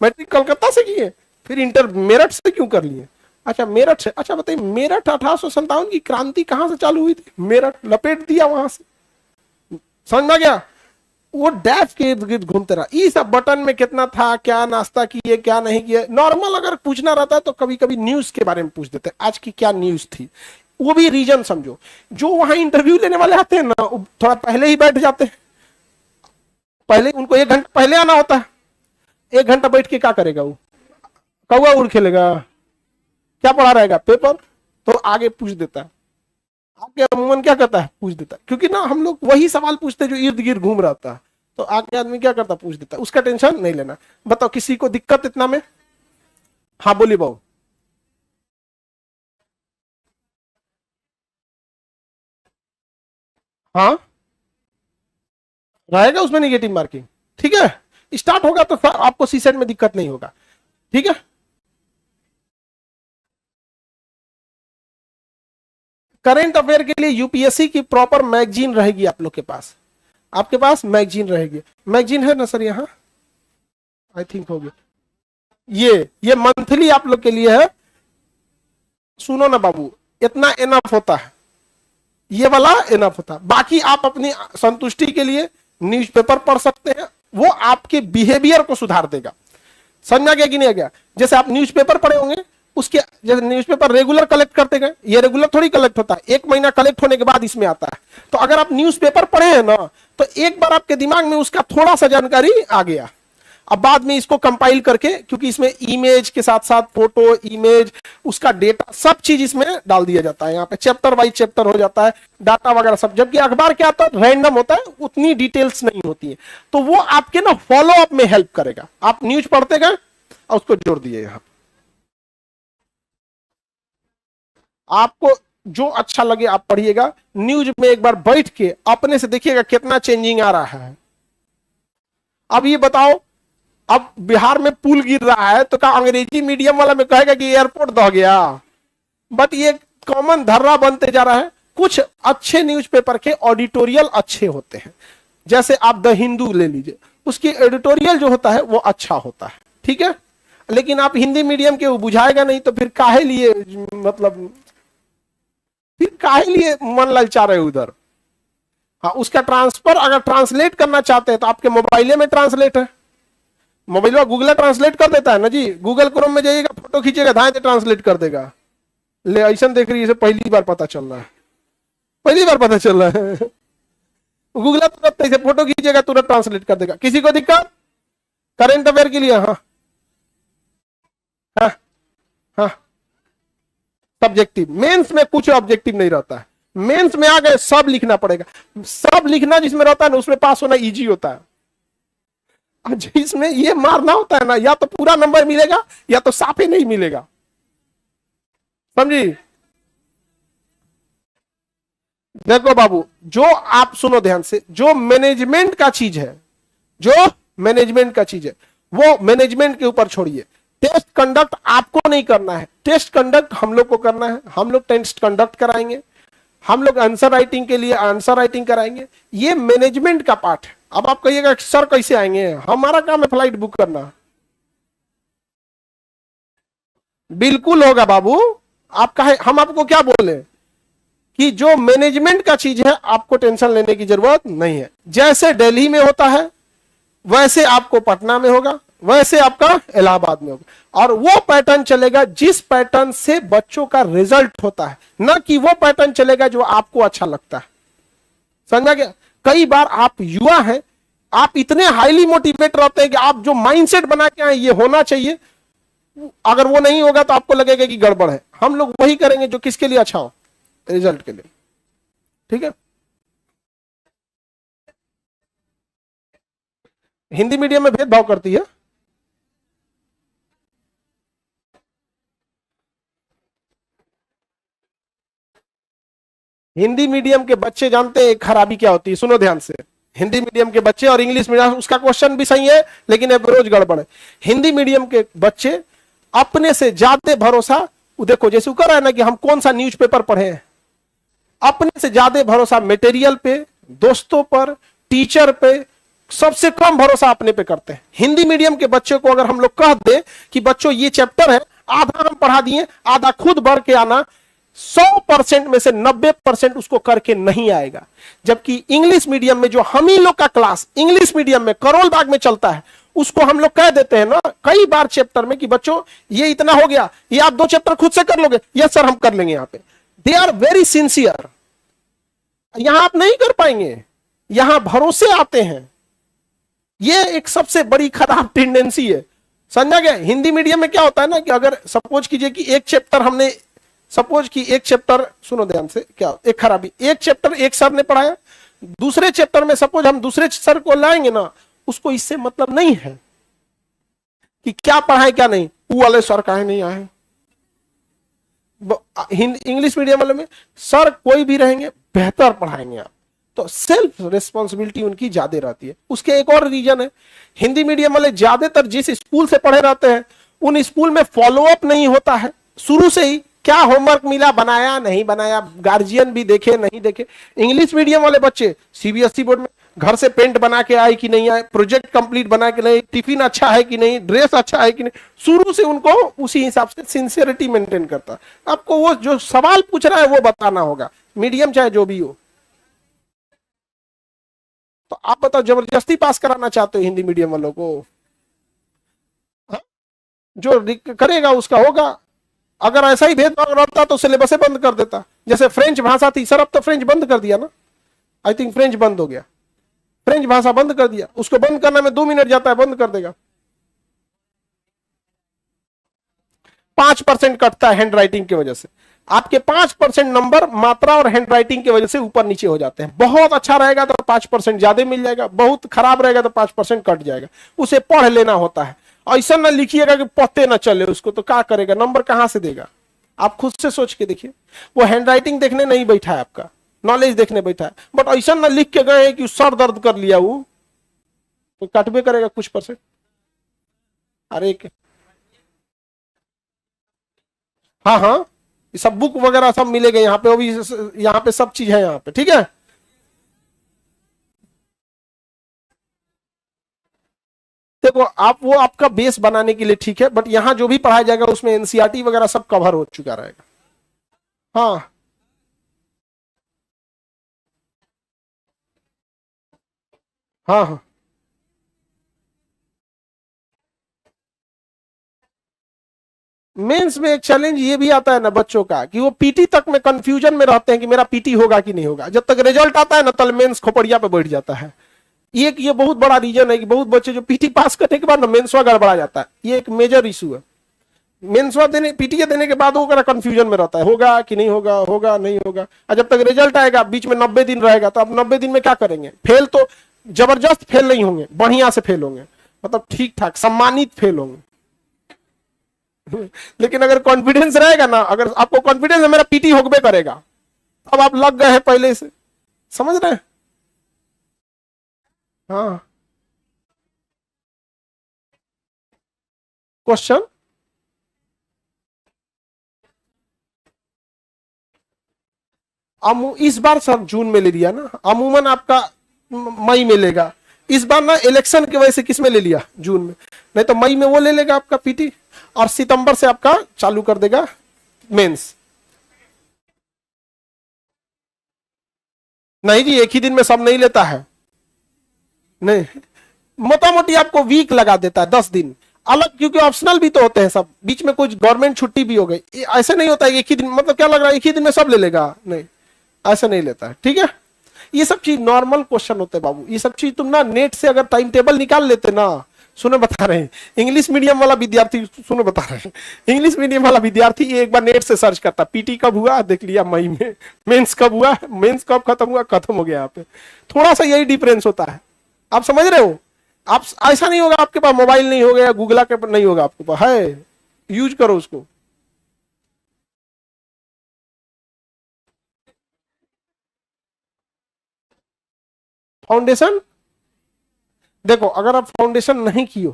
मैट्रिक कलकत्ता से किए, फिर इंटर मेरठ से क्यों कर लिए? अच्छा मेरठ से। अच्छा बताइए, मेरठ 1857 की क्रांति कहां से चालू हुई थी? मेरठ लपेट दिया वहां से, समझ में गया? वो डैफ के इर्द गिर्द घूमते रहा। ये सब बटन में कितना था, क्या नाश्ता किए, क्या नहीं किए, नॉर्मल अगर पूछना रहता है तो कभी कभी न्यूज के बारे में पूछ देते हैं, आज की क्या न्यूज थी, वो भी रीजन समझो। जो वहां इंटरव्यू लेने वाले आते हैं ना, थोड़ा पहले ही बैठ जाते हैं, पहले उनको 1 घंटा पहले आना होता है। 1 घंटा बैठ के क्या करेगा वो? कौआ उड़ खेलेगा? क्या पढ़ा रहेगा? पेपर। तो आगे पूछ देता है, आगे अमूमन क्या करता है? पूछ देता है, क्योंकि ना हम लोग वही सवाल पूछते हैं जो इर्द गिर्द घूम रहता है, तो आगे आदमी क्या करता है? पूछ देता है। उसका टेंशन नहीं लेना। बताओ किसी को दिक्कत इतना में? हाँ बोलिए बाबू। हाँ रहेगा उसमें निगेटिव मार्किंग, ठीक है। स्टार्ट होगा तो आपको सीसेट में दिक्कत नहीं होगा, ठीक है। करंट अफेयर के लिए यूपीएससी की प्रॉपर मैगजीन रहेगी आप लोग के पास, आपके पास मैगजीन रहेगी। मैगजीन है ना सर यहाँ? आई थिंक होगी। ये मंथली आप लोग के लिए है। सुनो ना बाबू, इतना इनफ होता है, ये वाला इनफ होता है। बाकी आप अपनी संतुष्टि के लिए न्यूज़पेपर पढ़ सकते हैं, वो आपके बिहेवियर को सुधार देगा। समझ में आ गया कि नहीं आ गया? जैसे आप न्यूज़पेपर पढ़े होंगे, उसके जैसे न्यूज़पेपर रेगुलर कलेक्ट करते गए, ये रेगुलर थोड़ी कलेक्ट होता है, 1 महीना कलेक्ट होने के बाद इसमें आता है। तो अगर आप न्यूज़पेपर पढ़े हैं ना, तो एक बार आपके दिमाग में उसका थोड़ा सा जानकारी आ गया, अब बाद में इसको कंपाइल करके, क्योंकि इसमें इमेज के साथ साथ फोटो, इमेज, उसका डेटा, सब चीज इसमें डाल दिया जाता है। यहाँ पे चैप्टर वाइज चैप्टर हो जाता है, डाटा वगैरह सब। जबकि अखबार क्या होता है? रैंडम होता है, उतनी डिटेल्स नहीं होती है। तो वो आपके ना फॉलो अप में हेल्प करेगा। आप न्यूज पढ़ते गए और उसको जोड़ दिए। यहाँ आपको जो अच्छा लगे आप पढ़िएगा। न्यूज में एक बार बैठ के अपने से देखिएगा कितना चेंजिंग आ रहा है। अब ये बताओ, अब बिहार में पुल गिर रहा है तो क्या अंग्रेजी मीडियम वाला में कहेगा कि एयरपोर्ट दह गया? बट ये कॉमन धर्रा बनते जा रहा है। कुछ अच्छे न्यूज़पेपर के ऑडिटोरियल अच्छे होते हैं, जैसे आप द हिंदू ले लीजिए, उसकी एडिटोरियल जो होता है वो अच्छा होता है, ठीक है। लेकिन आप हिंदी मीडियम के वो बुझाएगा नहीं, तो फिर काहे लिए, मतलब फिर काहे लिए मन ललचा रहे उधर। हाँ, उसका ट्रांसफर अगर ट्रांसलेट करना चाहते हैं तो आपके मोबाइले में ट्रांसलेट है, मोबाइल में गूगल ट्रांसलेट कर देता है ना जी। गूगल क्रोम में जाइएगा, फोटो खींचेगा, धाए से ट्रांसलेट कर देगा। ले ऐसा देख रही है, पहली बार पता चल रहा है, पहली बार पता चल रहा है। गूगल तुरंत ऐसे फोटो खींचेगा, तुरंत ट्रांसलेट कर देगा। किसी को दिक्कत? करेंट अफेयर के लिए हाँ हाँ हाँ सब्जेक्टिव। मेंस में कुछ ऑब्जेक्टिव नहीं रहता है। मेंस में आ गए सब लिखना पड़ेगा। सब लिखना जिसमें रहता है ना, उसमें पास होना इजी होता है। जिसमें ये मारना होता है ना, या तो पूरा नंबर मिलेगा या तो साफे नहीं मिलेगा। समझी? देखो बाबू, जो आप सुनो ध्यान से, जो मैनेजमेंट का चीज है, जो मैनेजमेंट का चीज है, वो मैनेजमेंट के ऊपर छोड़िए। टेस्ट कंडक्ट आपको नहीं करना है, टेस्ट कंडक्ट हम लोग को करना है। हम लोग टेस्ट कंडक्ट कराएंगे, हम लोग आंसर राइटिंग के लिए आंसर राइटिंग कराएंगे। ये मैनेजमेंट का पार्ट है। अब आप कहिएगा सर कैसे आएंगे, हमारा काम है फ्लाइट बुक करना। बिल्कुल होगा बाबू। आपका है, हम आपको क्या बोले कि जो मैनेजमेंट का चीज है आपको टेंशन लेने की जरूरत नहीं है। जैसे दिल्ली में होता है वैसे आपको पटना में होगा, वैसे आपका इलाहाबाद में होगा, और वो पैटर्न चलेगा जिस पैटर्न से बच्चों का रिजल्ट होता है, ना कि वो पैटर्न चलेगा जो आपको अच्छा लगता है। समझा गया? कई बार आप युवा हैं, आप इतने हाईली मोटिवेट रहते हैं कि आप जो माइंडसेट बना के आए ये होना चाहिए, अगर वो नहीं होगा तो आपको लगेगा कि गड़बड़ है। हम लोग वही करेंगे जो किसके लिए अच्छा हो, रिजल्ट के लिए। ठीक है? हिंदी मीडियम में भेदभाव करती है। हिंदी मीडियम के बच्चे जानते हैं एक खराबी क्या होती है, सुनो ध्यान से। हिंदी मीडियम के बच्चे और इंग्लिश मीडियम, उसका क्वेश्चन भी सही है लेकिन अप्रोच गड़बड़ है। हिंदी मीडियम के बच्चे अपने से ज्यादा भरोसा, देखो जैसे कर रहा है ना कि हम कौन सा न्यूज़पेपर पढ़े हैं, अपने से ज्यादा भरोसा मटेरियल पे, दोस्तों पर, टीचर पे, सबसे कम भरोसा अपने पे करते हैं। हिंदी मीडियम के बच्चे को अगर हम लोग कह दे कि बच्चों ये चैप्टर है, आधा हम पढ़ा दिए, आधा खुद बढ़ के आना, 100% में से 90% उसको करके नहीं आएगा। जबकि इंग्लिश मीडियम में जो हम ही लोग का क्लास इंग्लिश मीडियम में करोल बाग में चलता है, उसको हम लोग कह देते हैं ना कई बार चैप्टर में कि बच्चों ये इतना हो गया, ये आप 2 चैप्टर खुद से कर लोगे, यस सर हम कर लेंगे। यहां पे दे आर वेरी सिंसियर। यहां आप नहीं कर पाएंगे, यहां भरोसे आते हैं। ये एक सबसे बड़ी खराब टेंडेंसी है। समझा गया? हिंदी मीडियम में क्या होता है ना कि अगर सपोज कीजिए कि एक चैप्टर हमने, सपोज कि एक चैप्टर, सुनो ध्यान से, क्या एक खराबी, एक चैप्टर एक सर ने पढ़ाया, दूसरे चैप्टर में सपोज हम दूसरे सर को लाएंगे ना, उसको इससे मतलब नहीं है कि क्या पढ़ाए क्या नहीं, वो वाले सर काहे नहीं आए। इंग्लिश मीडियम वाले में सर कोई भी रहेंगे बेहतर पढ़ाएंगे आप, तो सेल्फ रिस्पॉन्सिबिलिटी उनकी ज्यादा रहती है। उसके एक और रीजन है, हिंदी मीडियम वाले ज्यादातर जिस स्कूल से पढ़े रहते हैं उन स्कूल में फॉलोअप नहीं होता है शुरू से ही, क्या होमवर्क मिला, बनाया नहीं बनाया, गार्जियन भी देखे नहीं देखे। इंग्लिश मीडियम वाले बच्चे सीबीएसई बोर्ड में घर से पेंट बना के आए कि नहीं आए, प्रोजेक्ट कंप्लीट बना के नहीं, टिफिन अच्छा है कि नहीं, ड्रेस अच्छा है कि नहीं, शुरू से उनको उसी हिसाब से सिंसियरिटी मेंटेन करता है। आपको वो जो सवाल पूछ रहा है वो बताना होगा, मीडियम चाहे जो भी हो। तो आप बताओ, जबरदस्ती पास कराना चाहते हो हिंदी मीडियम वालों को? हाँ? जो करेगा उसका होगा। अगर ऐसा ही भेदभाव रहता तो सिलेबस बंद कर देता। जैसे फ्रेंच भाषा थी सर, अब तो फ्रेंच बंद कर दिया ना, आई थिंक फ्रेंच बंद हो गया, फ्रेंच भाषा बंद कर दिया। उसको बंद करने में 2 मिनट जाता है, बंद कर देगा। 5% कटता है हैंड राइटिंग की वजह से। आपके 5% नंबर मात्रा और हैंड राइटिंग की वजह से ऊपर नीचे हो जाते हैं। बहुत अच्छा रहेगा तो 5% ज्यादा मिल जाएगा, बहुत खराब रहेगा तो 5% कट जाएगा। उसे पढ़ लेना होता है। ऐसा ना लिखिएगा कि पते ना चले उसको, तो क्या करेगा, नंबर कहां से देगा? आप खुद से सोच के देखिए। वो हैंड राइटिंग देखने नहीं बैठा है, आपका नॉलेज देखने बैठा है, बट ऐसा ना लिख के गए कि सर दर्द कर लिया, वो तो कटबे करेगा कुछ परसेंट। अरे हाँ हाँ, ये सब बुक वगैरह सब मिलेगा यहाँ पे, वो भी यहाँ पे सब चीज है यहाँ पे। ठीक है? देखो आप, वो आपका बेस बनाने के लिए ठीक है, बट यहाँ जो भी पढ़ाया जाएगा उसमें एनसीईआरटी वगैरह सब कवर हो चुका रहेगा। हाँ हाँ हाँ। मेंस में एक चैलेंज ये भी आता है ना बच्चों का कि वो पीटी तक में कंफ्यूजन में रहते हैं कि मेरा पीटी होगा कि नहीं होगा। जब तक रिजल्ट आता है ना तब मेंस खोपड़िया पे बैठ जाता है। ये बहुत बड़ा रीजन है कि बहुत बच्चे जो पीटी पास करने के बाद ना मेंसवा गड़बड़ा जाता है। ये एक मेजर इशू है। मेंसवा देने, पीटीए देने के बाद वो कंफ्यूजन में रहता है, होगा कि नहीं होगा, होगा नहीं होगा। और जब तक रिजल्ट आएगा, बीच में 90 दिन रहेगा, तो अब 90 दिन में क्या करेंगे? फेल तो जबरदस्त फेल नहीं होंगे, बढ़िया से फेल होंगे, मतलब ठीक ठाक सम्मानित फेल होंगे। लेकिन अगर कॉन्फिडेंस रहेगा ना, अगर आपको कॉन्फिडेंस है मेरा पीटी होगबे करेगा, अब आप लग गए हैं पहले से। समझ रहे हैं? हाँ। क्वेश्चन इस बार सर जून में ले लिया ना, अमूमन आपका मई में लेगा। इस बार ना इलेक्शन की वजह से किस में ले लिया, जून में, नहीं तो मई में वो ले लेगा आपका पीटी, और सितंबर से आपका चालू कर देगा मेंस। नहीं जी, एक ही दिन में सब नहीं लेता है, नहीं, मोटा मोटी आपको वीक लगा देता है, 10 दिन अलग, क्योंकि ऑप्शनल भी तो होते हैं सब, बीच में कुछ गवर्नमेंट छुट्टी भी हो गई, ऐसे नहीं होता है एक ही दिन, मतलब क्या लग रहा है एक ही दिन में सब ले लेगा, नहीं ऐसा नहीं लेता है, ठीक है। ये सब चीज नॉर्मल क्वेश्चन होते हैं बाबू, ये सब चीज तुम ना नेट से अगर टाइम टेबल निकाल लेते ना, सुनो बता रहे हैं, इंग्लिश मीडियम वाला विद्यार्थी, सुनो बता रहे हैं, इंग्लिश मीडियम वाला विद्यार्थी एक बार नेट से सर्च करता, पीटी कब हुआ देख लिया मई में, मेंस कब हुआ, मेंस कब खत्म हुआ, खत्म हो गया। यहाँ पे थोड़ा सा यही डिफरेंस होता है, आप समझ रहे हो। आप ऐसा नहीं होगा आपके पास मोबाइल नहीं होगा या गूगल के नहीं होगा, आपके पास है, यूज करो उसको। फाउंडेशन देखो, अगर आप फाउंडेशन नहीं किए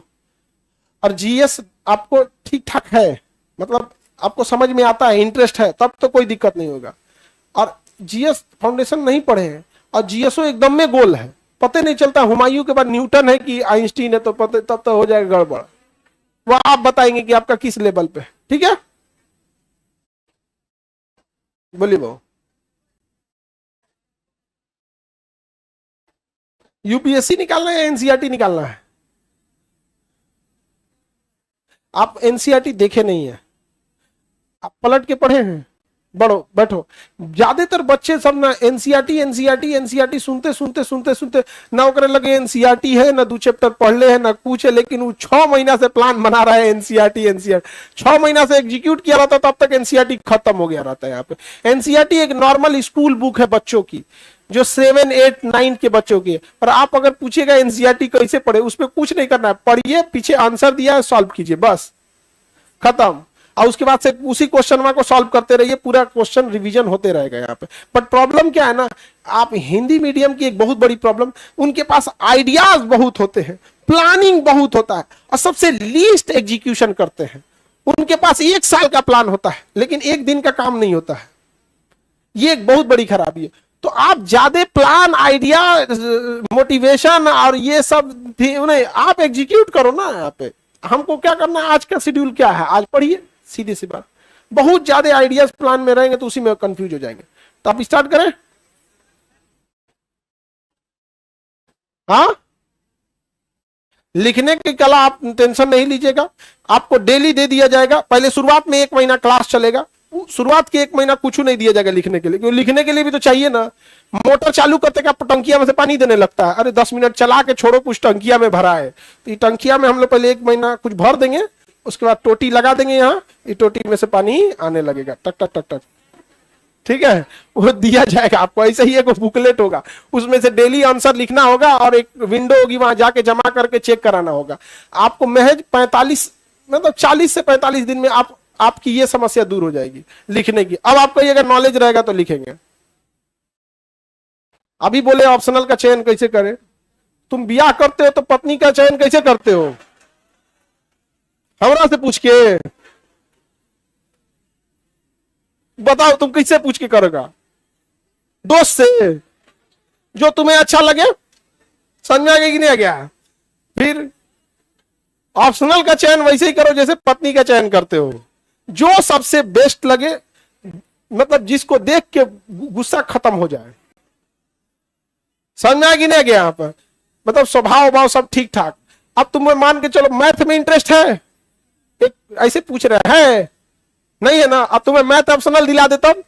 और जीएस आपको ठीक ठाक है, मतलब आपको समझ में आता है, इंटरेस्ट है, तब तो कोई दिक्कत नहीं होगा। और जीएस फाउंडेशन नहीं पढ़े हैं और जीएसओ एकदम में गोल है, पता नहीं चलता हुमायूं के बाद न्यूटन है कि आइंस्टीन है, तो पता तब तो हो जाएगा गड़बड़। वह आप बताएंगे कि आपका किस लेवल पे, ठीक है, बोलिए वो। यूपीएससी निकालना है या एनसीईआरटी निकालना है। आप एनसीईआरटी देखे नहीं है, आप पलट के पढ़े हैं, बढ़ो बैठो। ज्यादातर बच्चे सब ना एनसीईआरटी एनसीईआरटी एनसीईआरटी सुनते सुनते सुनते सुनते ना ओकरे लगे एनसीईआरटी है, ना 2 चैप्टर पढ़ ले है, ना कुछ है, लेकिन वो 6 महीना से प्लान बना रहा है एनसीईआरटी एनसीईआरटी, 6 महीना से एग्जीक्यूट किया रहता, तब तक एनसीईआरटी खत्म हो गया रहता है। यहाँ पे एनसीईआरटी एक नॉर्मल स्कूल बुक है बच्चों की, जो 7, 8, 9 के बच्चों की है। और आप अगर पूछिएगा एनसीईआरटी कैसे पढ़े, उसमें कुछ नहीं करना है, पढ़िए, पीछे आंसर दिया है, सॉल्व कीजिए, बस खत्म। और उसके बाद से उसी क्वेश्चन को सॉल्व करते रहिए, पूरा क्वेश्चन रिवीजन होते रहेगा यहाँ पे। बट प्रॉब्लम क्या है ना, आप हिंदी मीडियम की एक बहुत बड़ी प्रॉब्लम, उनके पास आइडियाज बहुत होते हैं, प्लानिंग बहुत होता है, और सबसे लीस्ट एग्जीक्यूशन करते हैं। उनके पास 1 साल का प्लान होता है, लेकिन 1 दिन का काम नहीं होता है। ये एक बहुत बड़ी खराबी है। तो आप ज्यादा प्लान, आइडिया, मोटिवेशन और ये सब नहीं, आप एग्जीक्यूट करो ना। यहाँ पे हमको क्या करना है, आज का शेड्यूल क्या है, आज पढ़िए, सीधी सी बात। बहुत ज्यादा आइडियाज प्लान में रहेंगे तो उसी में कंफ्यूज हो जाएंगे। तो आप स्टार्ट करें। हाँ, लिखने की कला आप टेंशन नहीं लीजिएगा, आपको डेली दे दिया जाएगा। पहले शुरुआत में 1 महीना क्लास चलेगा, शुरुआत के 1 महीना कुछ नहीं दिया जाएगा लिखने के लिए, क्योंकि लिखने के लिए भी तो चाहिए ना। मोटर चालू करते क्या टंकिया में से पानी देने लगता है, अरे 10 मिनट चला के छोड़ो, कुछ टंकिया में भरा है, तो ये टंकिया में हम लोग पहले 1 महीना कुछ भर देंगे, उसके बाद टोटी लगा देंगे, यहाँ ये टोटी में से पानी आने लगेगा, टक टक टक टक, ठीक है, वो दिया जाएगा आपको। ऐसे ही एक बुकलेट होगा, उसमें से डेली आंसर लिखना होगा, और एक विंडो होगी, वहां जाके जमा करके चेक कराना होगा आपको। महज 45 मतलब 40 से 45 दिन में आपकी ये समस्या दूर हो जाएगी लिखने की। अब आपको ये अगर नॉलेज रहेगा तो लिखेंगे। अभी बोले ऑप्शनल का चयन कैसे करें, तुम ब्याह करते हो तो पत्नी का चयन कैसे करते हो, हमरा से पूछ के बताओ, तुम कैसे पूछ के करोगा, दोस्त से, जो तुम्हें अच्छा लगे, समझ आ गया कि नहीं आ गया। फिर ऑप्शनल का चयन वैसे ही करो जैसे पत्नी का चयन करते हो, जो सबसे बेस्ट लगे, मतलब जिसको देख के गुस्सा खत्म हो जाए। समझ आ कि नहीं आ गया यहाँ पर, मतलब स्वभाव भाव सब ठीक ठाक। अब तुम्हें मान के चलो मैथ में इंटरेस्ट है, एक ऐसे पूछ रहे है, नहीं है ना, अब तुम्हें मैथ ऑप्शनल दिला देता हूं,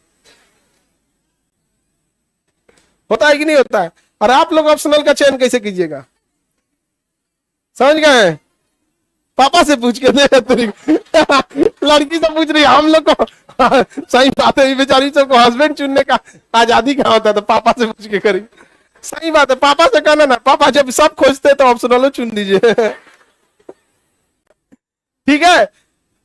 होता है कि नहीं होता है। और आप लोग ऑप्शनल का चयन कैसे कीजिएगा, समझ गए, पापा से पूछ के लड़की से पूछ रही हम लोग को सही बात है, बेचारी सबको हस्बैंड चुनने का आजादी कहाँ होता है, तो पापा से पूछ के करी। सही बात है, पापा से कहना ना, पापा जब सब खोजते तो ऑप्शनल चुन दीजिए, ठीक है।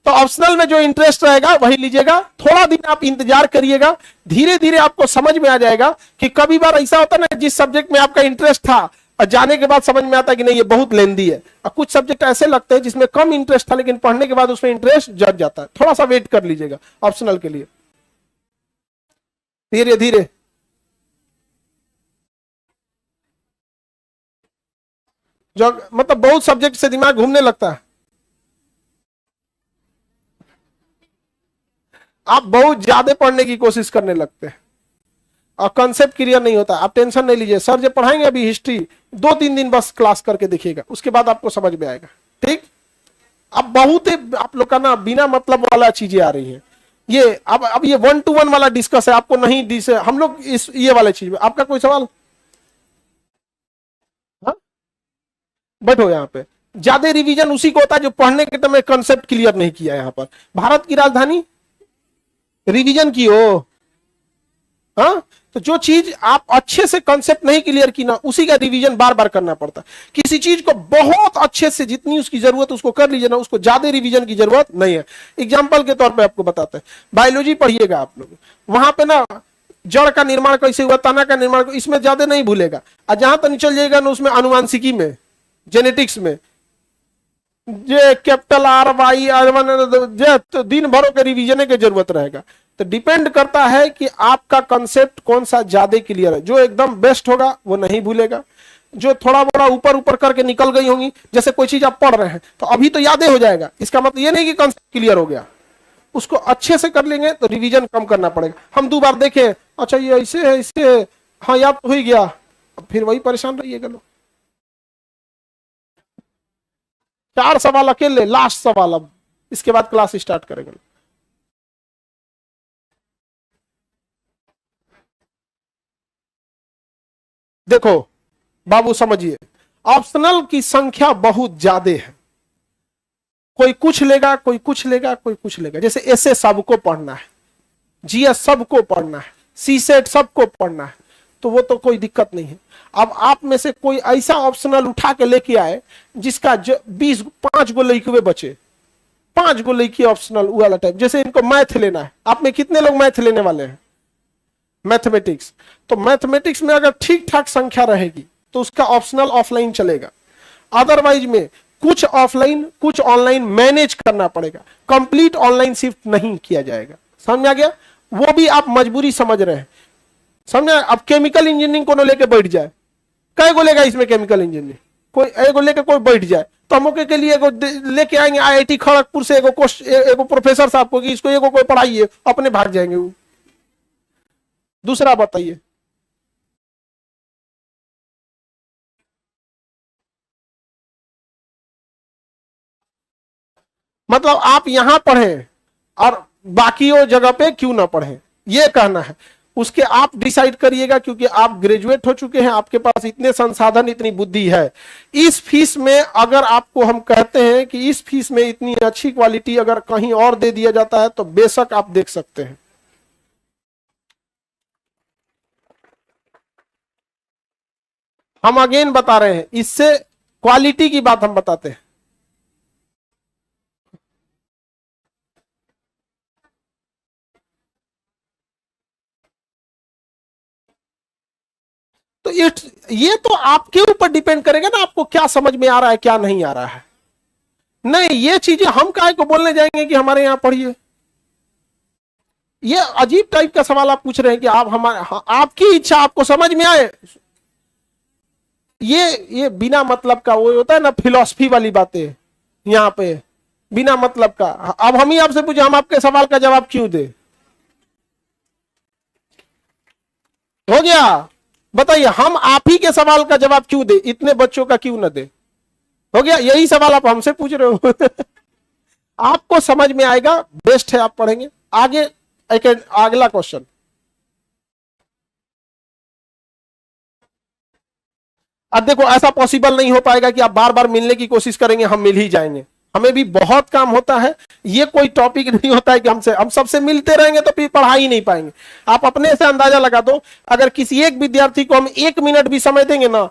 तो ऑप्शनल में जो इंटरेस्ट रहेगा वही लीजिएगा, थोड़ा दिन आप इंतजार करिएगा, धीरे धीरे आपको समझ में आ जाएगा। कि कभी बार ऐसा होता है ना, जिस सब्जेक्ट में आपका इंटरेस्ट था और जाने के बाद समझ में आता है कि नहीं ये बहुत लेंदी है, और कुछ सब्जेक्ट ऐसे लगते हैं जिसमें कम इंटरेस्ट था लेकिन पढ़ने के बाद उसमें इंटरेस्ट जग जाता है। थोड़ा सा वेट कर लीजिएगा ऑप्शनल के लिए, धीरे धीरे। जो मतलब बहुत सब्जेक्ट से दिमाग घूमने लगता है, आप बहुत ज्यादा पढ़ने की कोशिश करने लगते हैं और कंसेप्ट क्लियर नहीं होता। आप टेंशन नहीं लीजिए, सर जो पढ़ाएंगे अभी हिस्ट्री 2-3 दिन बस क्लास करके देखिएगा, उसके बाद आपको समझ में आएगा। ठीक, अब बहुत आप लोग का ना बिना मतलब वाला चीजें आ रही हैं। ये अब ये 1-to-1 वाला डिस्कस है, आपको नहीं हम लोग इस ये वाले चीज में। आपका कोई सवाल? हाँ, बैठो यहाँ पे। ज्यादा रिवीजन उसी को होता है जो पढ़ने के टाइम कंसेप्ट क्लियर नहीं किया। यहाँ पर भारत की राजधानी रिवीजन की हो, हाँ, तो जो चीज आप अच्छे से कंसेप्ट नहीं क्लियर की ना, उसी का रिवीजन बार बार करना पड़ता है। किसी चीज को बहुत अच्छे से जितनी उसकी जरूरत उसको कर लीजिए ना, उसको ज्यादा रिवीजन की जरूरत नहीं है। एग्जांपल के तौर पे आपको बताते हैं, बायोलॉजी पढ़िएगा आप लोग, वहां पे ना जड़ का निर्माण कैसे हुआ, तना का निर्माण, इसमें ज्यादा नहीं भूलेगा। और जहां तक चल जाएगा ना उसमें अनुवांशिकी में, जेनेटिक्स में, जे कैपिटल RY R1 तो दिन भरों के रिवीजन की जरूरत रहेगा। तो डिपेंड करता है कि आपका कंसेप्ट कौन सा ज्यादा क्लियर है। जो एकदम बेस्ट होगा वो नहीं भूलेगा, जो थोड़ा बड़ा ऊपर ऊपर करके निकल गई होंगी, जैसे कोई चीज आप पढ़ रहे हैं तो अभी तो याद हो जाएगा, इसका मतलब ये नहीं कि कंसेप्ट क्लियर हो गया। उसको अच्छे से कर लेंगे तो रिवीजन कम करना पड़ेगा। हम 2 बार देखें, अच्छा ये ऐसे है, इससे हाँ याद हो ही गया, फिर वही परेशान रहिएगा लोग। 4 सवाल अकेले, लास्ट सवाल, अब इसके बाद क्लास स्टार्ट करेंगे। देखो बाबू समझिए, ऑप्शनल की संख्या बहुत ज्यादा है। कोई कुछ लेगा, कोई कुछ लेगा, कोई कुछ लेगा। जैसे ऐसे सबको पढ़ना है, GS सबको पढ़ना है, CSET सबको पढ़ना है, तो वो तो कोई दिक्कत नहीं है। अब आप में से कोई ऐसा ऑप्शनल उठा के लेके आए जिसका 5 गो लिखे बचे, 5 गो लिखिए ऑप्शनल वाला टाइप। जैसे इनको मैथ लेना है, आप में कितने लोग मैथ लेने वाले हैं? मैथमेटिक्स। तो मैथमेटिक्स में अगर ठीक ठाक संख्या रहेगी तो उसका ऑप्शनल ऑफलाइन चलेगा। अदरवाइज में कुछ ऑफलाइन कुछ ऑनलाइन मैनेज करना पड़ेगा, कंप्लीट ऑनलाइन शिफ्ट नहीं किया जाएगा। समझ आ गया? वो भी आप मजबूरी समझ रहे हैं, समझा? अब केमिकल इंजीनियरिंग को लेके बैठ जाए, कै गो लेगा इसमें केमिकल इंजीनियरिंग? कोई एगो लेके कोई बैठ जाए तो हम के लिए एगो लेके आएंगे IIT खड़गपुर से एगो प्रोफेसर साहब को कि इसको एगो कोई पढ़ाइए, अपने भाग जाएंगे वो। दूसरा बताइए, मतलब आप यहां पढ़ें और बाकी जगह पे क्यों ना पढ़ें, ये कहना है। उसके आप डिसाइड करिएगा, क्योंकि आप ग्रेजुएट हो चुके हैं, आपके पास इतने संसाधन, इतनी बुद्धि है। इस फीस में अगर आपको हम कहते हैं कि इस फीस में इतनी अच्छी क्वालिटी अगर कहीं और दे दिया जाता है तो बेशक आप देख सकते हैं। हम अगेन बता रहे हैं, इससे क्वालिटी की बात हम बताते हैं। तो ये तो आपके ऊपर डिपेंड करेगा ना, आपको क्या समझ में आ रहा है, क्या नहीं आ रहा है। नहीं, ये चीजें हम काहे को बोलने जाएंगे कि हमारे यहां पढ़िए। ये अजीब टाइप का सवाल आप पूछ रहे हैं कि आप हमारे, आपकी इच्छा, आपको समझ में आए। ये बिना मतलब का वो होता है ना, फिलॉसफी वाली बातें यहां पे, बिना मतलब का। अब हम ही आपसे पूछे, हम आपके सवाल का जवाब क्यों दे? हो गया? बताइए, हम आप ही के सवाल का जवाब क्यों दे, इतने बच्चों का क्यों ना दे? हो गया? यही सवाल आप हमसे पूछ रहे हो। आपको समझ में आएगा, बेस्ट है, आप पढ़ेंगे आगे। अगला क्वेश्चन, अब देखो, ऐसा पॉसिबल नहीं हो पाएगा कि आप बार बार मिलने की कोशिश करेंगे, हम मिल ही जाएंगे। हमें भी बहुत काम होता है। ये कोई टॉपिक नहीं होता है कि हम सबसे मिलते रहेंगे तो फिर पढ़ा ही नहीं पाएंगे। आप अपने से अंदाजा लगा दो, अगर किसी एक विद्यार्थी को हम 1 मिनट भी समय देंगे ना,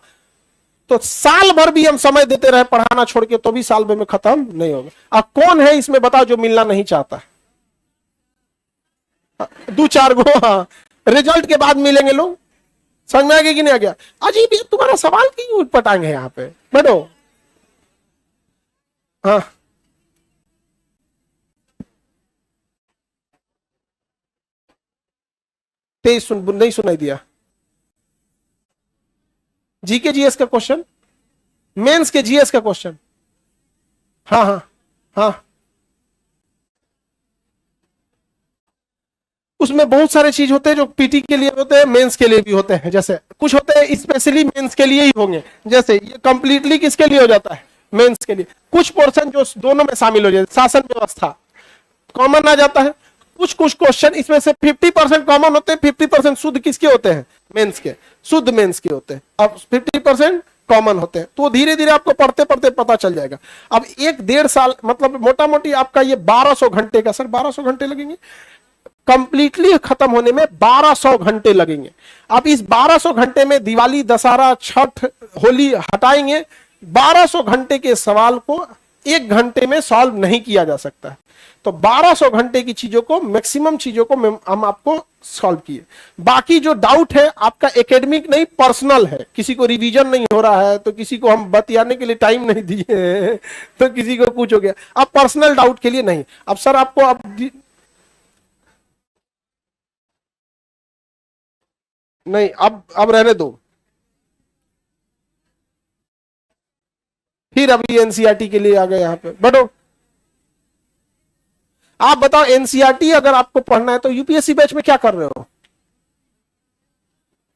तो साल भर भी हम समय देते रहे पढ़ाना छोड़ के, तो भी साल भर में खत्म नहीं होगा। अब कौन है इसमें बताओ जो मिलना नहीं चाहता? 2-4 गो, हाँ, रिजल्ट के बाद मिलेंगे लोग। समझ में आ गया कि नहीं आ गया? अजीब, ये तुम्हारा सवाल क्यों उठपटांग है यहाँ पे? बैठो। हाँ, तेज नहीं सुनाई दिया? GK GS का क्वेश्चन मेंस के जीएस का क्वेश्चन। हाँ हाँ हाँ, उसमें बहुत सारे चीज होते हैं जो पीटी के लिए होते हैं, मेंस के लिए भी होते हैं। जैसे कुछ होते हैं स्पेशली मेंस के लिए ही होंगे, जैसे ये कंप्लीटली किसके लिए हो जाता है, मेंस के लिए। कुछ पोर्शन जो दोनों में शामिल हो जाते, शासन व्यवस्था कॉमन आ जाता है। कुछ कुछ क्वेश्चन इसमें से 50% कॉमन होते हैं, 50% शुद्ध किसके होते हैं, मेंस के, शुद्ध मेंस के होते हैं। अब 50% कॉमन होते हैं, तो धीरे धीरे आपको पढ़ते पढ़ते पता चल जाएगा। अब 1-1.5 साल मतलब मोटा मोटी आपका ये 1200 घंटे का, सर 1200 घंटे लगेंगे कंप्लीटली खत्म होने में, 1200 घंटे लगेंगे। अब इस 1200 घंटे में दिवाली, दशहरा, छठ, होली हटाएंगे, 1200 घंटे के सवाल को 1 घंटे में सॉल्व नहीं किया जा सकता है। तो 1200 घंटे की चीजों को, मैक्सिमम चीजों को हम आपको सॉल्व किए। बाकी जो डाउट है आपका एकेडमिक नहीं, पर्सनल है। किसी को रिवीजन नहीं हो रहा है, तो किसी को हम बतियाने के लिए टाइम नहीं दिए तो किसी को कुछ हो गया। अब पर्सनल डाउट के लिए नहीं। अब सर आपको अब नहीं, अब रहने दो, फिर अभी एनसीईआरटी के लिए आ गए यहां पे। बैठो, आप बताओ एनसीईआरटी अगर आपको पढ़ना है तो यूपीएससी बैच में क्या कर रहे हो?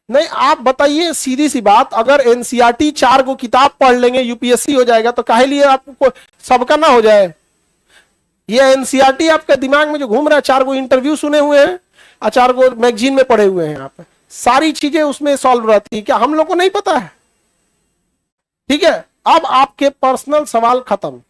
नहीं, आप बताइए सीधी सी बात, अगर एनसीईआरटी 4 को किताब पढ़ लेंगे यूपीएससी हो जाएगा, तो काहे लिए आपको सबका ना हो जाए? ये एनसीईआरटी आपके दिमाग में जो घूम रहा है, 4 को इंटरव्यू सुने हुए हैं और 4 को मैगजीन में पढ़े हुए हैं, यहाँ पे सारी चीजें उसमें सॉल्व रहती है। क्या हम लोग को नहीं पता है? ठीक है, अब आपके पर्सनल सवाल खत्म।